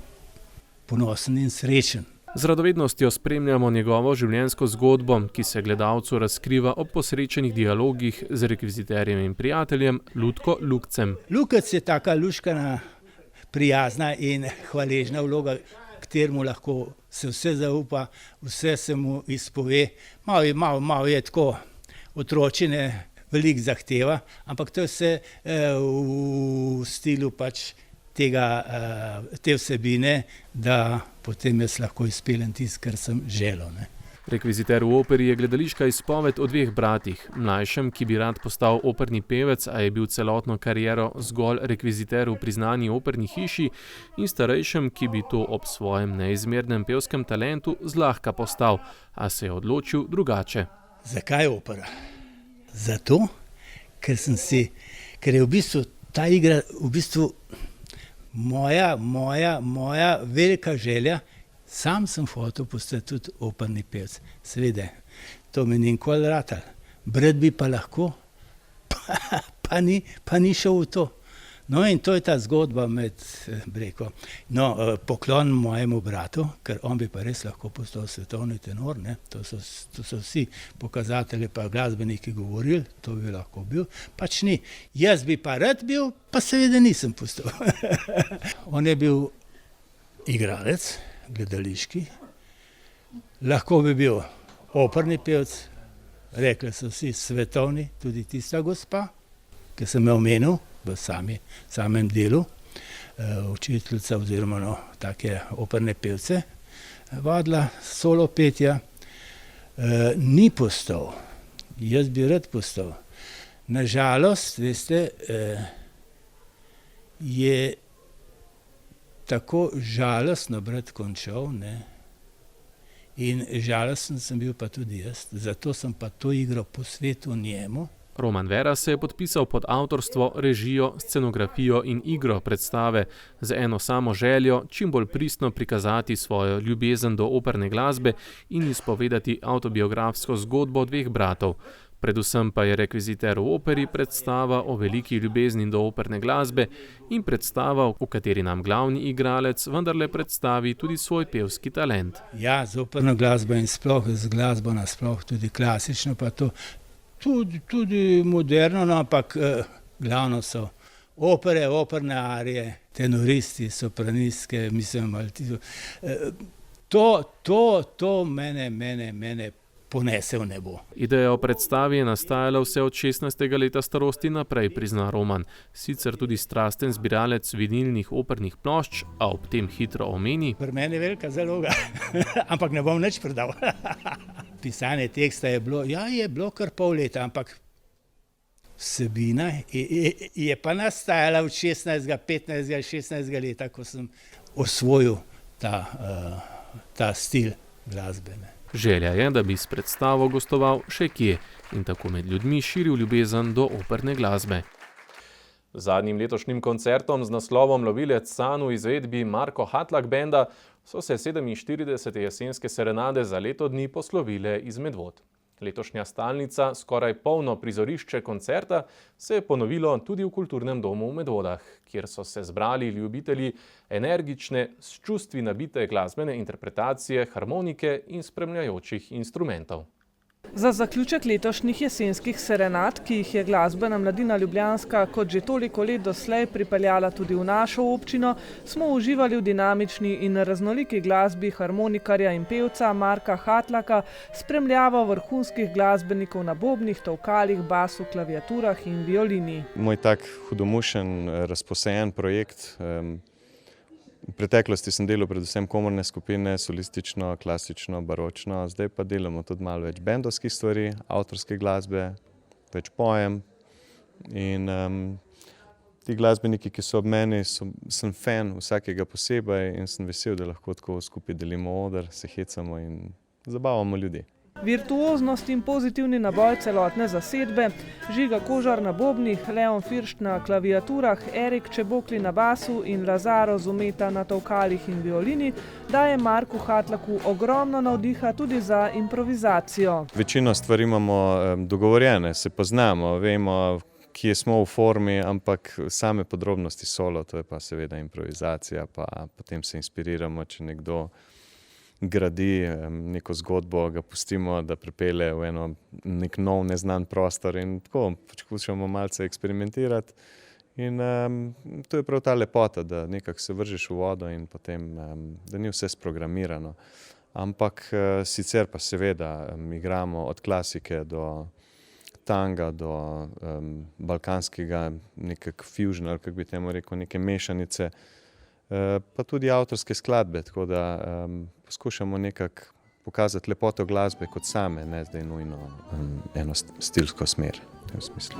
ponosen in srečen. Z radovednostjo spremljamo njegovo življenjsko zgodbo, ki se gledalcu razkriva ob posrečenih dialogih z rekviziterjem in prijateljem Lutko Lukcem. Lukec je taka luškana, prijazna in hvaležna vloga, kateremu lahko se vse zaupa, vse se mu izpove. Malo je tako otročine, veliko zahteva, ampak to je vse v stilu pač te vsebine, da potem jaz lahko izpeljem tisto, kar sem želel. Rekviziter v operi je gledališka izpoved o dveh bratih, mlajšem, ki bi rad postal operni pevec, a je bil celotno kariero zgolj rekviziter v priznani operni hiši, in starejšem, ki bi to ob svojem neizmernem pevskem talentu zlahka postal, a se je odločil drugače. Zakaj opera? Zato, ker je v bistvu ta igra moja velika želja. Sam sem hotel postati tudi operni pevec. Seveda, to mi ni nikoli ratalo. Brat bi pa lahko, pa ni šel v to. No in to je ta zgodba med breko. No, poklon mojemu bratu, ker on bi pa res lahko postal svetovni tenor, ne? To so vsi pokazatelji pa glasbeniki govorili, to bi lahko bil, pač ni. Jaz bi pa rad bil, pa seveda nisem postal. On je bil igralec, gledališki, lahko bi bil operni pevec, rekli so vsi svetovni, tudi tista gospa, ki sem jo omenil v samem delu, učiteljica oziroma take operne pevce, vadila solo petja, ni postal, jaz bi rad postal. Nažalost, veste, je tako žalostno brat končal, ne? In žalosten sem bil pa tudi jaz, zato sem pa to igro posvetil njemu. Roman Vera se je podpisal pod avtorstvo, režijo, scenografijo in igro predstave z eno samo željo, čim bolj pristno prikazati svojo ljubezen do operne glasbe in izpovedati avtobiografsko zgodbo dveh bratov. Predvsem pa je rekviziter v operi predstava o veliki ljubezni do operne glasbe in predstava, v kateri nam glavni igralec vendarle predstavi tudi svoj pevski talent. Ja, z operno glasbo in sploh z glasbo nasploh, tudi klasično pa to, tudi moderno, no, ampak glavno so opere, operne arije, tenoristi, sopranistke, mislim, to mene ponese v nebo. Ideja o predstavi je nastajala vse od 16. leta starosti naprej, prizna Roman. Sicer tudi strasten zbiralec vinilnih opernih plošč, a ob tem hitro omeni: Pri meni je velika zaloga, ampak ne bom nič prodal. Pisanje teksta je bilo kar pol leta, ampak vsebina je pa nastajala od 16., 15., 16. leta, ko sem osvojil ta stil glasbene. Želja je, da bi s predstavo gostoval še kje in tako med ljudmi širil ljubezen do operne glasbe. Z zadnjim letošnjim koncertom z naslovom Lovilec sanj v izvedbi Marko Hatlak benda so se 47. jesenske serenade za leto dni poslovile iz Medvod. Letošnja stalnica, skoraj polno prizorišče koncerta, se je ponovilo tudi v Kulturnem domu v Medvodah, kjer so se zbrali ljubitelji energične, s čustvi nabite glasbene interpretacije, harmonike in spremljajočih instrumentov. Za zaključek letošnjih jesenskih serenad, ki jih je glasbena mladina ljubljanska kot že toliko let doslej pripeljala tudi v našo občino, smo uživali v dinamični in raznoliki glasbi harmonikarja in pevca Marka Hatlaka, spremljavo vrhunskih glasbenikov na bobnih, tolkalih, basu, klaviaturah in violini. Moj tak hudomušen, razposajen projekt. V preteklosti sem delal predvsem komorne skupine, solistično, klasično, baročno, zdaj pa delamo tudi malo več bendovskih stvari, avtorske glasbe, več pojem. In ti glasbeniki, ki so ob meni, sem fan vsakega posebej in sem vesel, da lahko tako skupaj delimo oder, se hecamo in zabavamo ljudi. Virtuoznost in pozitivni naboj celotne zasedbe, Žiga Kožar na bobnih, Leon Firšt na klaviaturah, Erik Čebokli na basu in Lazaro Zumeta na tolkalih in violini daje Marku Hatlaku ogromno navdiha tudi za improvizacijo. Večino stvari imamo dogovorjene, se poznamo, vemo, kje smo v formi, ampak same podrobnosti solo, to je pa seveda improvizacija, pa potem se inspiriramo, če nekdo gradi neko zgodbo, ga pustimo, da pripelje v nek nov neznan prostor in tako poskušamo malce eksperimentirati. In to je prav ta lepota, da nekako se vržeš v vodo in potem, da ni vse sprogramirano. Ampak sicer pa seveda igramo od klasike do tanga, do balkanskega nekak fusion, ali kako bi temu rekel, neke mešanice, pa tudi avtorske skladbe, tako da poskušamo nekako pokazati lepoto glasbe kot same, ne zdaj nujno eno stilsko smer v tem smislu.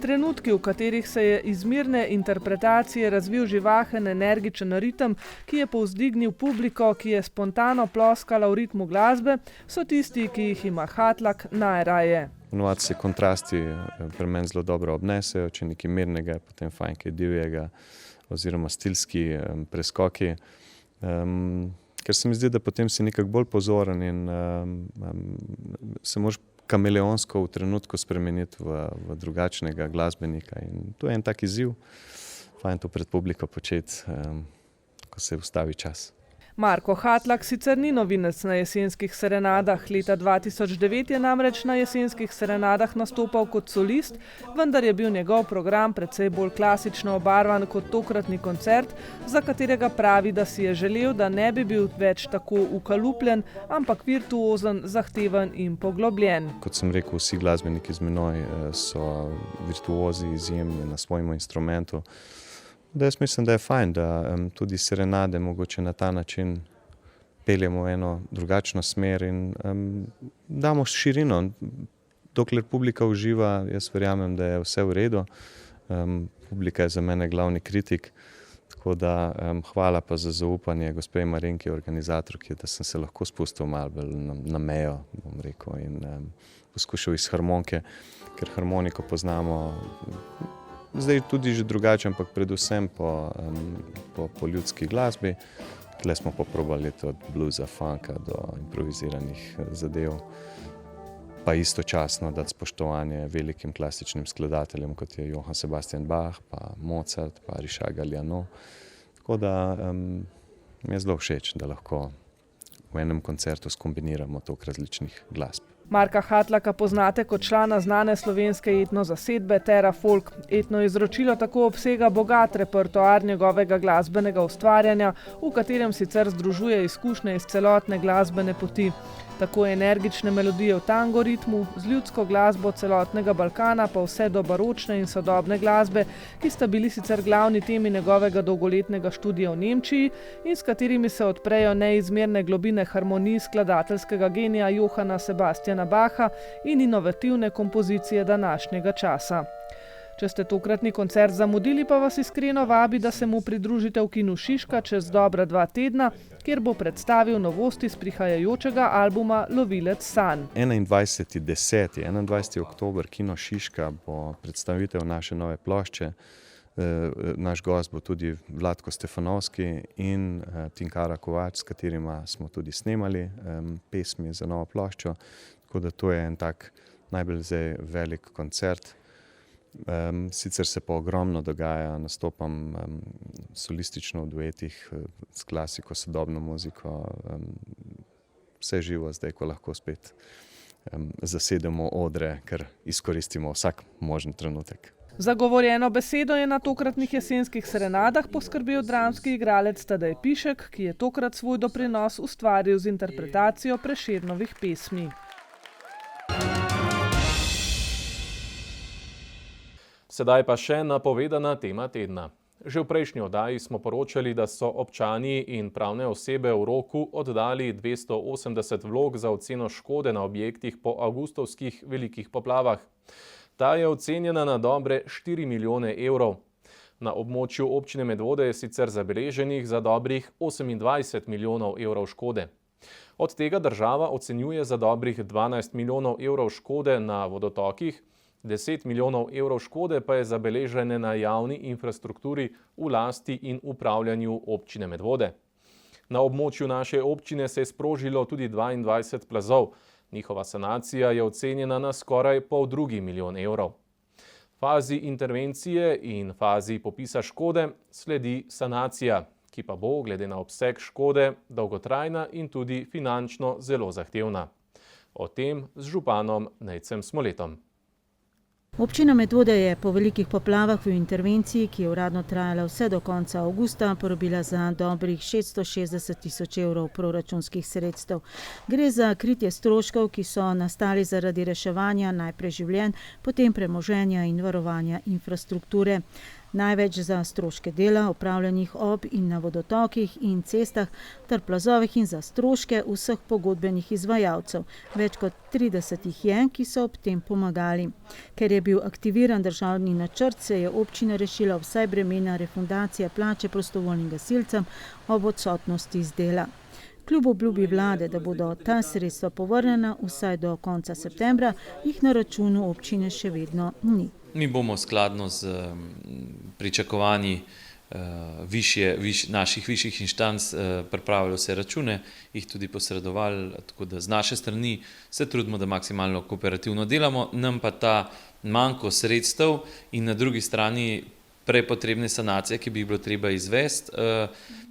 Trenutki, v katerih se je iz mirne interpretacije razvil živahen, energičen ritem, ki je povzdignil publiko, ki je spontano ploskala v ritmu glasbe, so tisti, ki jih ima Hatlak najraje. Ponovadi se kontrasti pri meni zelo dobro obnesejo, če nekaj mirnega je potem fajn kaj divjega oziroma stilski preskoki. Ker se mi zdi, da potem si nekako bolj pozoren in se moraš kameleonsko v trenutku spremeniti v drugačnega glasbenika in to je en tak izziv, fajn to pred publiko početi, ko se ustavi čas. Marko Hatlak sicer ni novinec na jesenskih serenadah. Leta 2009 je namreč na jesenskih serenadah nastopal kot solist, vendar je bil njegov program precej bolj klasično obarvan kot tokratni koncert, za katerega pravi, da si je želel, da ne bi bil več tako ukalupljen, ampak virtuozen, zahteven in poglobljen. Kot sem rekel, vsi glasbeniki z menoj so virtuozi, izjemni na svojem instrumentu. Da jaz mislim, da je fajn, da tudi serenade mogoče na ta način peljemo v eno drugačno smer in damo širino. Dokler publika uživa, jaz verjamem, da je vse v redu. Publika je za mene glavni kritik, tako da hvala pa za zaupanje gospe Marinki, organizatorki, da sem se lahko spustil malo bolj na mejo, bom rekel, in poskušal iz harmonike, ker harmoniko poznamo zdaj tudi že drugače, ampak predvsem po ljudski glasbi. Tle smo poprobali od bluza, funka do improviziranih zadev. Pa istočasno dati spoštovanje velikim klasičnim skladateljem, kot je Johann Sebastian Bach, pa Mozart, pa Richard Galliano. Tako da mi je zelo všeč, da lahko v enem koncertu skombiniramo toliko različnih glasb. Marka Hatlaka poznate kot člana znane slovenske etno zasedbe Terra Folk. Etno izročilo tako obsega bogat repertoar njegovega glasbenega ustvarjanja, v katerem sicer združuje izkušnje iz celotne glasbene poti. Tako energične melodije v tango ritmu, z ljudsko glasbo celotnega Balkana pa vse do baročne in sodobne glasbe, ki sta bili sicer glavni temi njegovega dolgoletnega študija v Nemčiji in s katerimi se odprejo neizmerne globine harmonij skladateljskega genija Johanna Sebastiana Bacha in inovativne kompozicije današnjega časa. Če ste tokratni koncert zamudili, pa vas iskreno vabi, da se mu pridružite v Kinu Šiška čez dobra 2 tedna, kjer bo predstavil novosti z prihajajočega albuma Lovilec sanj. 21. 21. oktober, Kino Šiška, bo predstavitev naše nove plošče. Naš gost bo tudi Vlatko Stefanovski in Tinkara Kovač, s katerima smo tudi snemali pesmi za novo ploščo. Tako da to je en tak najbolj zdaj velik koncert. Sicer se pa ogromno dogaja, nastopam solistično v duetih s klasiko, sodobno muziko, vse živo zdaj, ko lahko spet zasedemo odre, ker izkoristimo vsak možen trenutek. Za govorjeno besedo je na tokratnih jesenskih serenadah poskrbel dramski igralec Tadej Pišek, ki je tokrat svoj doprinos ustvaril z interpretacijo Prešernovih pesmi. Sedaj pa še napovedana tema tedna. Že v prejšnji oddaji smo poročali, da so občani in pravne osebe v roku oddali 280 vlog za oceno škode na objektih po avgustovskih velikih poplavah. Ta je ocenjena na dobre 4 milijone evrov. Na območju občine Medvode je sicer zabeleženih za dobrih 28 milijonov evrov škode. Od tega država ocenjuje za dobrih 12 milijonov evrov škode na vodotokih, 10 milijonov evrov škode pa je zabeležene na javni infrastrukturi v lasti in upravljanju občine Medvode. Na območju naše občine se je sprožilo tudi 22 plazov. Njihova sanacija je ocenjena na skoraj $1,5 milijona evrov. Fazi intervencije in fazi popisa škode sledi sanacija, ki pa bo, glede na obseg škode, dolgotrajna in tudi finančno zelo zahtevna. O tem z županom Nejcem Smoletom. Občina Medvode je po velikih poplavah v intervenciji, ki je uradno trajala vse do konca avgusta, porabila za dobrih 660 tisoč evrov proračunskih sredstev. Gre za kritje stroškov, ki so nastali zaradi reševanja najprej življenj, potem premoženja in varovanja infrastrukture. Največ za stroške dela, opravljenih ob in na vodotokih in cestah, ter plazovih in za stroške vseh pogodbenih izvajalcev. Več kot 30 jih je, ki so ob tem pomagali. Ker je bil aktiviran državni načrt, se je občina rešila vsaj bremena refundacije plače prostovoljnim gasilcem ob odsotnosti z dela. Kljub obljubi vlade, da bodo ta sredstva povrnjena vsaj do konca septembra, jih na računu občine še vedno ni. Mi bomo skladno z pričakovanji naših višjih inštanc pripravili vse račune, jih tudi posredovali, tako da z naše strani se trudimo, da maksimalno kooperativno delamo, nam pa ta manjko sredstev in na drugi strani prepotrebne sanacije, ki bi jih bilo treba izvesti,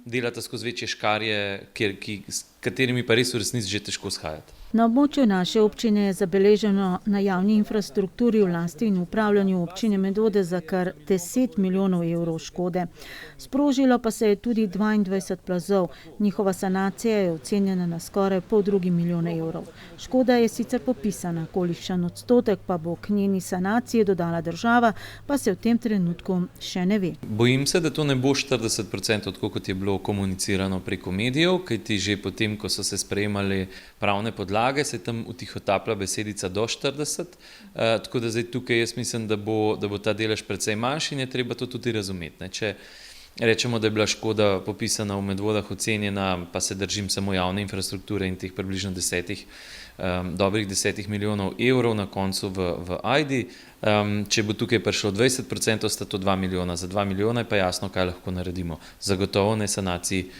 delata skozi večje škarje, s katerimi pa res v resnici že težko shajati. Na območju naše občine je zabeleženo na javni infrastrukturi v lasti in upravljanju občine Medvode za kar 10 milijonov evrov škode. Sprožilo pa se je tudi 22 plazov. Njihova sanacija je ocenjena na skoraj $1,5 milijona evrov. Škoda je sicer popisana, kolikšen odstotek pa bo k njeni sanaciji dodala država, pa se v tem trenutku še ne ve. Bojim se, da to ne bo 40%, tako kot je bilo komunicirano preko medijev, kajti že potem, ko so se sprejemali pravne podlage, se tam utihotapla besedica do 40, tako da zdaj tukaj jaz mislim, da bo ta delež precej manjši in je treba to tudi razumeti. Če rečemo, da je bila škoda popisana v Medvodah ocenjena, pa se držim samo javne infrastrukture in teh približno dobrih 10 milijonov evrov na koncu v Ajdi. Če bo tukaj prišlo 20%, sta to 2 milijona. Za 2 milijona je pa jasno, kaj lahko naredimo. Zagotovo ne sanaciji,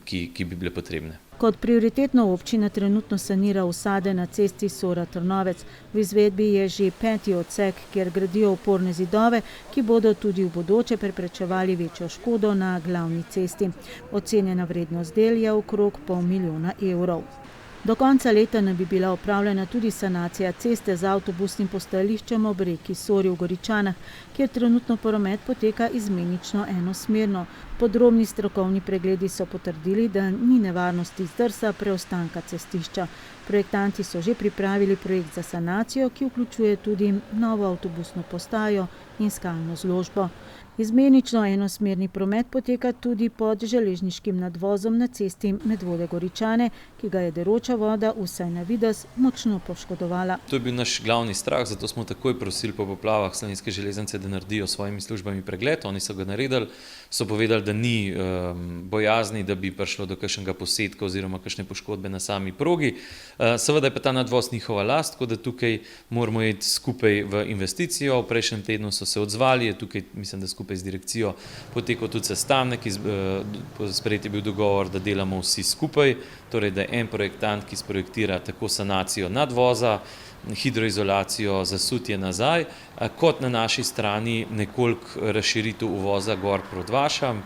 ki bi bile potrebne. Kot prioritetno občina trenutno sanira usade na cesti Sora-Trnovec. V izvedbi je že 5. odsek, kjer gradijo oporne zidove, ki bodo tudi v bodoče preprečevali večjo škodo na glavni cesti. Ocenjena vrednost del je okrog $500 milijona evrov. Do konca leta naj bi bila opravljena tudi sanacija ceste z avtobusnim postajališčem ob reki Sori v Goričanah, kjer trenutno promet poteka izmenično enosmerno. Podrobni strokovni pregledi so potrdili, da ni nevarnosti zdrsa preostanka cestišča. Projektanti so že pripravili projekt za sanacijo, ki vključuje tudi novo avtobusno postajo in skalno zložbo. Izmenično enosmerni promet poteka tudi pod železniškim nadvozom na cesti Medvode-Goričane, ki ga je deroča voda vsaj na videz močno poškodovala. To je bil naš glavni strah, zato smo takoj prosili po poplavah Slovenske železnice, da naredijo s svojimi službami pregled. Oni so ga naredili, so povedali, da ni bojazni, da bi prišlo do kakšnega posedka oziroma kakšne poškodbe na sami progi. Seveda je pa ta nadvoz njihova last, tako da tukaj moramo iti skupaj v investicijo. V prejšnjem tednu so se odzvali, je tukaj, mislim, da skupaj z direkcijo potekal tudi sestanek, sprejet je bil dogovor, da delamo vsi skupaj, torej da je en projektant, ki sprojektira tako sanacijo nadvoza, hidroizolacijo, zasutje nazaj, kot na naši strani nekoliko razširitev uvoza gor proti Vašam,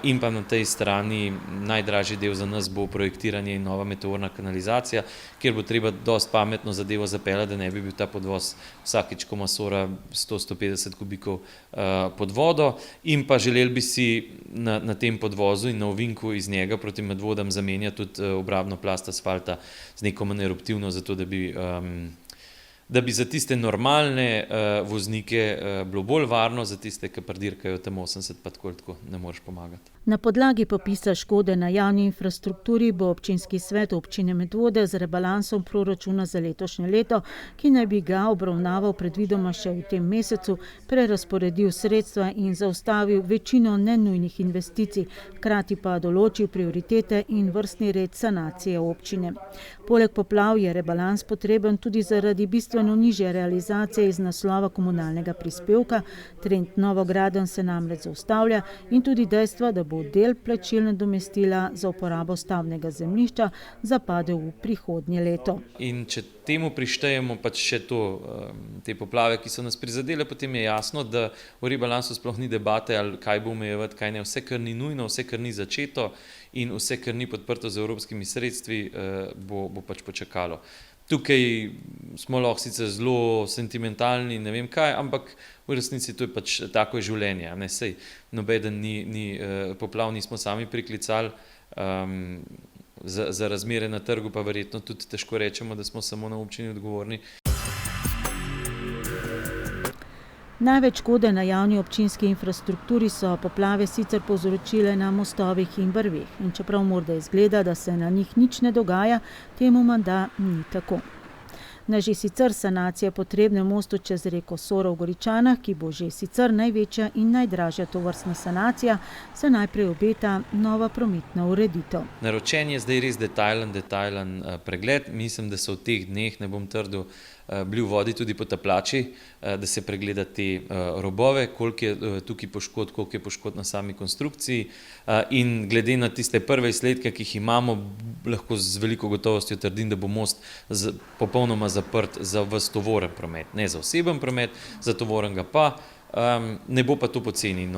in pa na tej strani najdražji del za nas bo projektiranje in nova meteorna kanalizacija, kjer bo treba dosti pametno zadevo zapeljati, da ne bi bil ta podvoz vsakič, ko masora 100-150 kubikov pod vodo, in pa želeli bi si na tem podvozu in na ovinku iz njega proti Medvodam zamenjati tudi obrabno plast asfalta z neko manj eruptivno, zato da bi za tiste normalne voznike bilo bolj varno, za tiste, ki pridirkajo tam 80, pa tako ne moreš pomagati. Na podlagi popisa škode na javni infrastrukturi bo občinski svet občine Medvode z rebalansom proračuna za letošnje leto, ki naj bi ga obravnaval predvidoma še v tem mesecu, prerazporedil sredstva in zaustavil večino nenujnih investicij, hkrati pa določil prioritete in vrstni red sanacije občine. Poleg poplav je rebalans potreben tudi zaradi bistveno nižje realizacije iz naslova komunalnega prispevka, trend novogradenj se namreč zaustavlja in tudi dejstva, da bo del plačilne nadomestila za uporabo stavbnega zemljišča zapadel v prihodnje leto. In če temu prištejemo pač še te poplave, ki so nas prizadele, potem je jasno, da v rebalansu sploh ni debate, ali kaj bo omejevati, kaj ne, vse, kar ni nujno, vse, kar ni začeto in vse, kar ni podprto z evropskimi sredstvi, bo pač počakalo. Tukaj smo lahko sicer zelo sentimentalni, ne vem kaj, ampak v resnici to je pač tako življenje. Sej nobeden poplav nismo sami priklicali, za razmere na trgu pa verjetno tudi težko rečemo, da smo samo na občini odgovorni. Največ škode na javni občinski infrastrukturi so poplave sicer povzročile na mostovih in brveh. In čeprav morda izgleda, da se na njih nič ne dogaja, temu menda ni tako. Na že sicer sanacija potrebne mostu čez reko Soro v Goričanah, ki bo že sicer največja in najdražja tovrstna sanacija, se najprej obeta nova prometna ureditev. Naročen je zdaj res detajlen pregled. Mislim, da so v teh dneh, ne bom trdil, bili v vodi tudi potapljači, da se pregleda te robove, koliko je tukaj poškodb, koliko je poškodb na sami konstrukciji, in glede na tiste prve izsledke, ki jih imamo, lahko z veliko gotovostjo trdim, da bo most popolnoma zaprt za ves tovoren promet, ne za oseben promet, za tovorenega pa. Ne bo pa to poceni.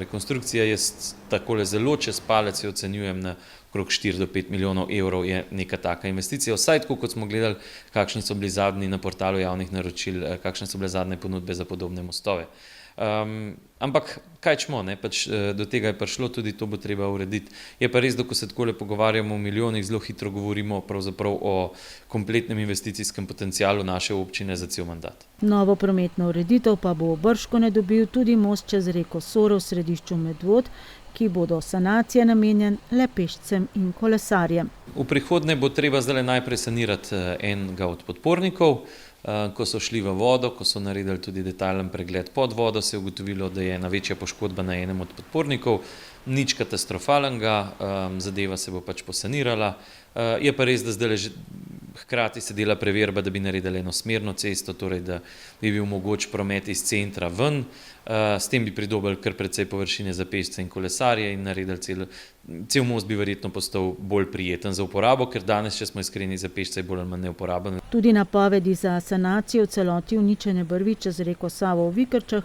Rekonstrukcija jaz takole zelo čez palec jo ocenjujem na okrog 4 do 5 milijonov evrov je neka taka investicija. Vsaj tako, kot smo gledali, kakšni so bili zadnji na portalu javnih naročil, kakšne so bile zadnje ponudbe za podobne mostove. Ampak kaj čmo, pač do tega je prišlo, tudi to bo treba urediti. Je pa res, da ko se takole pogovarjamo o milijonih, zelo hitro govorimo pravzaprav o kompletnem investicijskem potencialu naše občine za cel mandat. Novo prometno ureditev pa bo bržkone dobil tudi most čez reko Soro v središču Medvod, ki bodo sanacije namenjen le pešcem in kolesarjem. V prihodnje bo treba zdaj najprej sanirati enega od podpornikov. Ko so šli v vodo, ko so naredili tudi detajlen pregled pod vodo, se je ugotovilo, da je ena večja poškodba na enem od podpornikov, nič katastrofalnega, zadeva se bo pač posanirala. Je pa res, da zdaj hkrati se dela preverba, da bi naredili enosmerno cesto, torej da bi bil mogoč promet iz centra ven, s tem bi pridobili kar precej površine za pešce in kolesarje in naredili cel most bi verjetno postal bolj prijeten za uporabo, ker danes, če smo iskreni, za pešce je bolj ali manj neuporaben. Tudi napovedi za sanacijo celoti uničene brvi čez reko Savo v Vikrčah,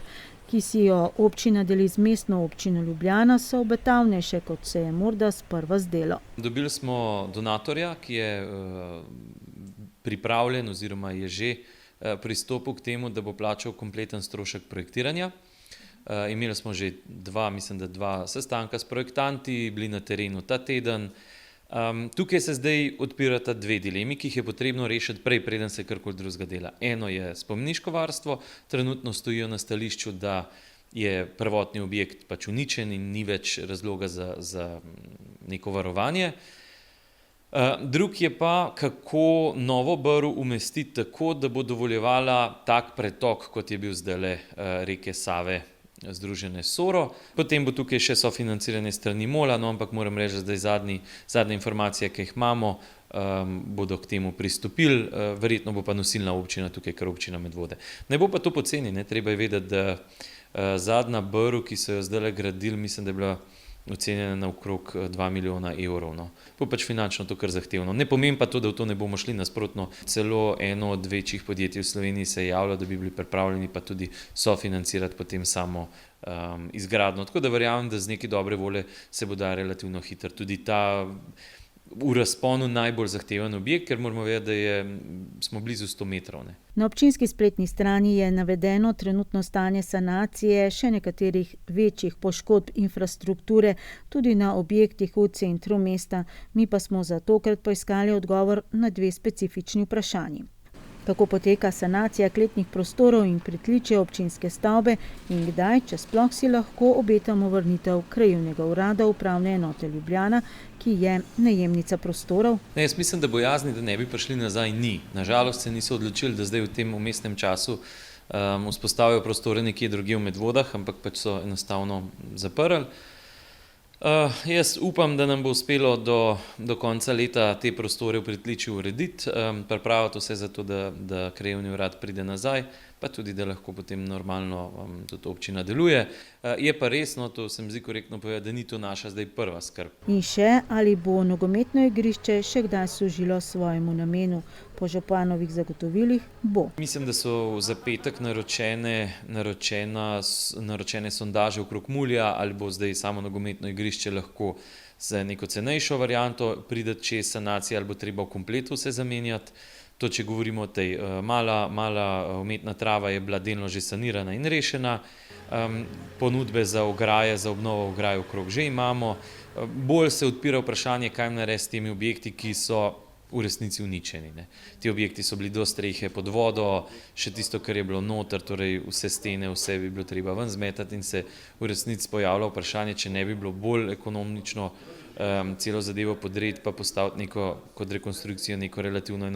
ki si jo občina deli z mestno občino Ljubljana, so obetavnejše, kot se je morda sprva zdelo. Dobili smo donatorja, ki je pripravljen oziroma je že pristopil k temu, da bo plačal kompleten strošek projektiranja. Imeli smo že dva sestanka s projektanti, bili na terenu ta teden. Tukaj se zdaj odpirata dve dilemi, ki jih je potrebno rešiti prej, preden se karkoli drugega dela. Eno je spomeniško varstvo, trenutno stojijo na stališču, da je prvotni objekt pač uničen in ni več razloga za neko varovanje. Drug je pa, kako novo brv umestiti tako, da bo dovoljevala tak pretok, kot je bil zdajle reke Save združene Soro. Potem bo tukaj še sofinanciranje strani MOL-a, ampak moram reči, da zdaj zadnje informacije, ki jih imamo, bodo k temu pristopili, verjetno bo pa nosilna občina tukaj, kar občina Medvode. Ne bo pa to poceni, treba je vedeti, da zadnja brv, ki so jo zdajle gradili, mislim, da je bila ocenjena na okrog 2 milijona evrov. No. Bo pač finančno to kar zahtevno. Ne pomeni pa to, da v to ne bomo šli nasprotno. Celo eno od večjih podjetij v Sloveniji se je javilo, da bi bili pripravljeni pa tudi sofinancirati potem samo izgradnjo. Tako da verjamem, da z neke dobre volje se bo da relativno hitro. Tudi ta v razponu najbolj zahteven objekt, ker moramo vedeti, da smo blizu 100 metrov. Ne. Na občinski spletni strani je navedeno trenutno stanje sanacije še nekaterih večjih poškodb infrastrukture, tudi na objektih v centru mesta. Mi pa smo za tokrat poiskali odgovor na 2 specifični vprašanji. Kako poteka sanacija kletnih prostorov in pritličja občinske stavbe in kdaj, če sploh si lahko obetamo vrnitev krajevnega urada Upravne enote Ljubljana, ki je najemnica prostorov? Ne, jaz mislim, da bojazni, da ne bi prišli nazaj, ni. Nažalost se niso odločili, da zdaj v tem umestnem času vzpostavijo prostore nekje drugje v Medvodah, ampak pač so enostavno zaprli. Jaz upam, da nam bo uspelo do konca leta te prostore v pritličju urediti, pripraviti vse za to, da krajevni urad pride nazaj, pa tudi, da lahko potem normalno tudi občina deluje. Je pa resno, to se mi zdi korektno povedati, da ni to naša zdaj prva skrb. In še, ali bo nogometno igrišče še kdaj služilo svojemu namenu? Po županovih zagotovilih bo. Mislim, da so za petek naročene sondaže okrog mulja, ali bo zdaj samo nogometno igrišče lahko za neko cenejšo varianto prideti čez sanacije, ali bo treba v kompletu vse zamenjati. To, če govorimo o tej mala umetna trava, je bila delno že sanirana in rešena. Ponudbe za ograje, za obnovo ograj okrog že imamo. Bolj se odpira vprašanje, kaj narediti s temi objekti, ki so v resnici uničeni. Ne. Ti objekti so bili do strehe pod vodo, še tisto, kar je bilo noter, torej vse stene, vse bi bilo treba ven zmetati in se v resnici pojavlja vprašanje, če ne bi bilo bolj ekonomično celo zadevo podreti pa postaviti neko kot rekonstrukcijo, neko relativno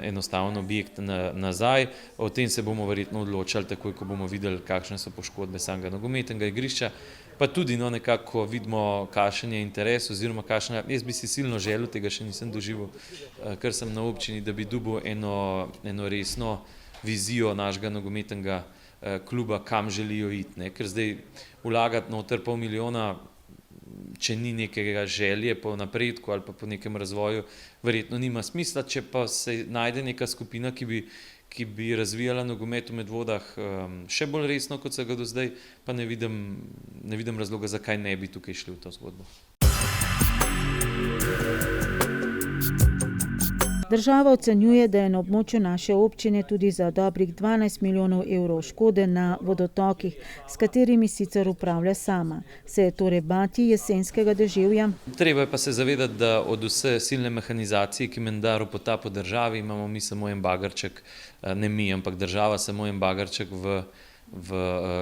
enostaven objekt nazaj. O tem se bomo verjetno odločali takoj, ko bomo videli, kakšne so poškodbe samega nogometnega igrišča. Pa tudi nekako vidimo, kakšen je interes oziroma jaz bi si silno želel, tega še nisem doživel, ker sem na občini, da bi dobil eno resno vizijo našega nogometnega kluba, kam želijo iti. Ne? Ker zdaj vlagati noter 500 milijona, če ni nekega želje po napredku ali pa po nekem razvoju, verjetno nima smisla. Če pa se najde neka skupina, ki bi razvijala nogomet v Medvodah še bolj resno, kot se ga do zdaj, pa ne vidim razloga, zakaj ne bi tukaj šli v to zgodbo. Država ocenjuje, da je na območju naše občine tudi za dobrih 12 milijonov evrov škode na vodotokih, s katerimi sicer upravlja sama. Se je torej bati jesenskega deževja? Treba je pa se zavedati, da od vse silne mehanizacije, ki menda ropota po državi, imamo mi samo en bagerček, ne mi, ampak država samo en bagerček v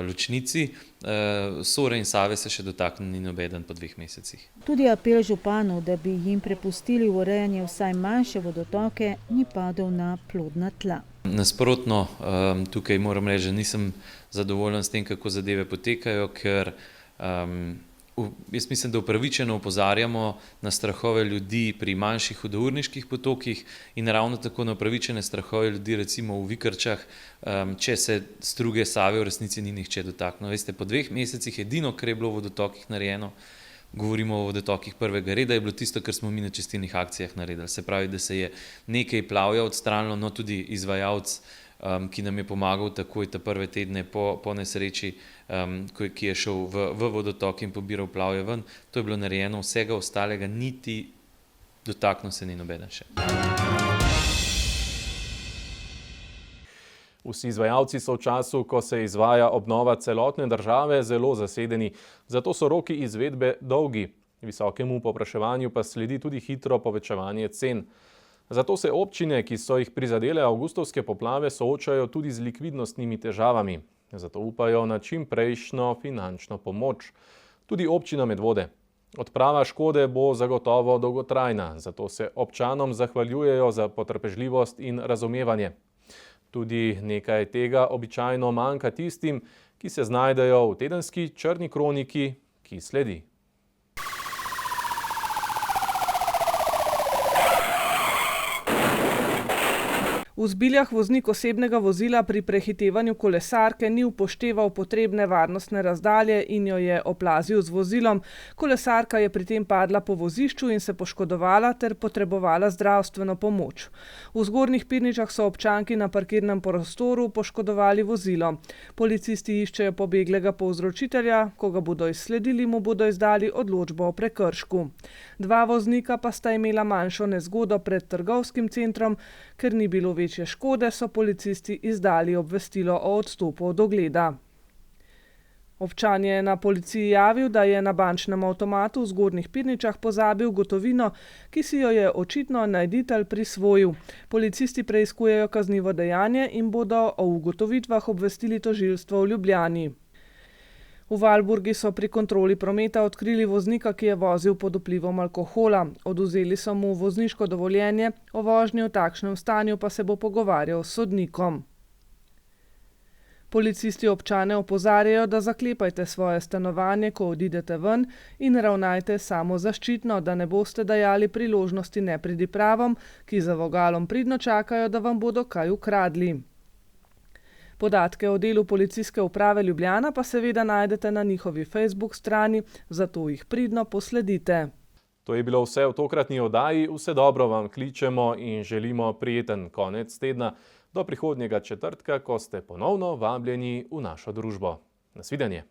ločnici. Sore in Save se še dotakne ni nobeden po 2 mesecih. Tudi apel županov, da bi jim prepustili v urejanje vsaj manjše vodotoke, ni padel na plodna tla. Nasprotno, tukaj moram reči, da nisem zadovoljen s tem, kako zadeve potekajo, ker jaz mislim, da upravičeno opozarjamo na strahove ljudi pri manjših hudourniških potokih in ravno tako na upravičene strahove ljudi recimo v Vikrčah, če se struge Save v resnici ni nihče dotaknil. Veste, po 2 mesecih edino, kar je bilo v vodotokih narejeno, govorimo o vodotokih prvega reda, je bilo tisto, kar smo mi na čistilnih akcijah naredili. Se pravi, da se je nekaj plavja odstranilo, no tudi izvajalec, ki nam je pomagal takoj te prve tedne po nesreči, ki je šel v vodotok in pobiral plavje ven. To je bilo narejeno, vsega ostalega niti dotaknil se ni nobeden še. Vsi izvajalci so v času, ko se izvaja obnova celotne države, zelo zasedeni, zato so roki izvedbe dolgi. Visokemu povpraševanju pa sledi tudi hitro povečevanje cen. Zato se občine, ki so jih prizadele avgustovske poplave, soočajo tudi z likvidnostnimi težavami. Zato upajo na čim prejšnjo finančno pomoč. Tudi občina Medvode. Odprava škode bo zagotovo dolgotrajna, zato se občanom zahvaljujejo za potrpežljivost in razumevanje. Tudi nekaj tega običajno manjka tistim, ki se znajdejo v tedenski črni kroniki, ki sledi. V Zbiljah voznik osebnega vozila pri prehitevanju kolesarke ni upošteval potrebne varnostne razdalje in jo je oplazil z vozilom. Kolesarka je pri tem padla po vozišču in se poškodovala ter potrebovala zdravstveno pomoč. V Zgornjih Pirničah so občanki na parkirnem prostoru poškodovali vozilo. Policisti iščejo pobeglega povzročitelja, ko ga bodo izsledili, mu bodo izdali odločbo o prekršku. 2 voznika pa sta imela manjšo nezgodo pred trgovskim centrom, ker ni bilo večje škode, so policisti izdali obvestilo o odstopu od ogleda. Občan je na policiji javil, da je na bančnem avtomatu v Zgornjih Pirničah pozabil gotovino, ki si jo je očitno najditelj prisvojil. Policisti preiskujejo kaznivo dejanje in bodo o ugotovitvah obvestili tožilstvo v Ljubljani. V Valburgi so pri kontroli prometa odkrili voznika, ki je vozil pod vplivom alkohola. Odvzeli so mu vozniško dovoljenje, o vožnji v takšnem stanju pa se bo pogovarjal s sodnikom. Policisti občane opozarjajo, da zaklepajte svoje stanovanje, ko odidete ven, in ravnajte samozaščitno, da ne boste dajali priložnosti nepridipravom, ki za vogalom pridno čakajo, da vam bodo kaj ukradli. Podatke o delu Policijske uprave Ljubljana pa seveda najdete na njihovi Facebook strani, zato jih pridno posledite. To je bilo vse v tokratni oddaji. Vse dobro vam kličemo in želimo prijeten konec tedna. Do prihodnjega četrtka, ko ste ponovno vabljeni v našo družbo. Nasvidenje.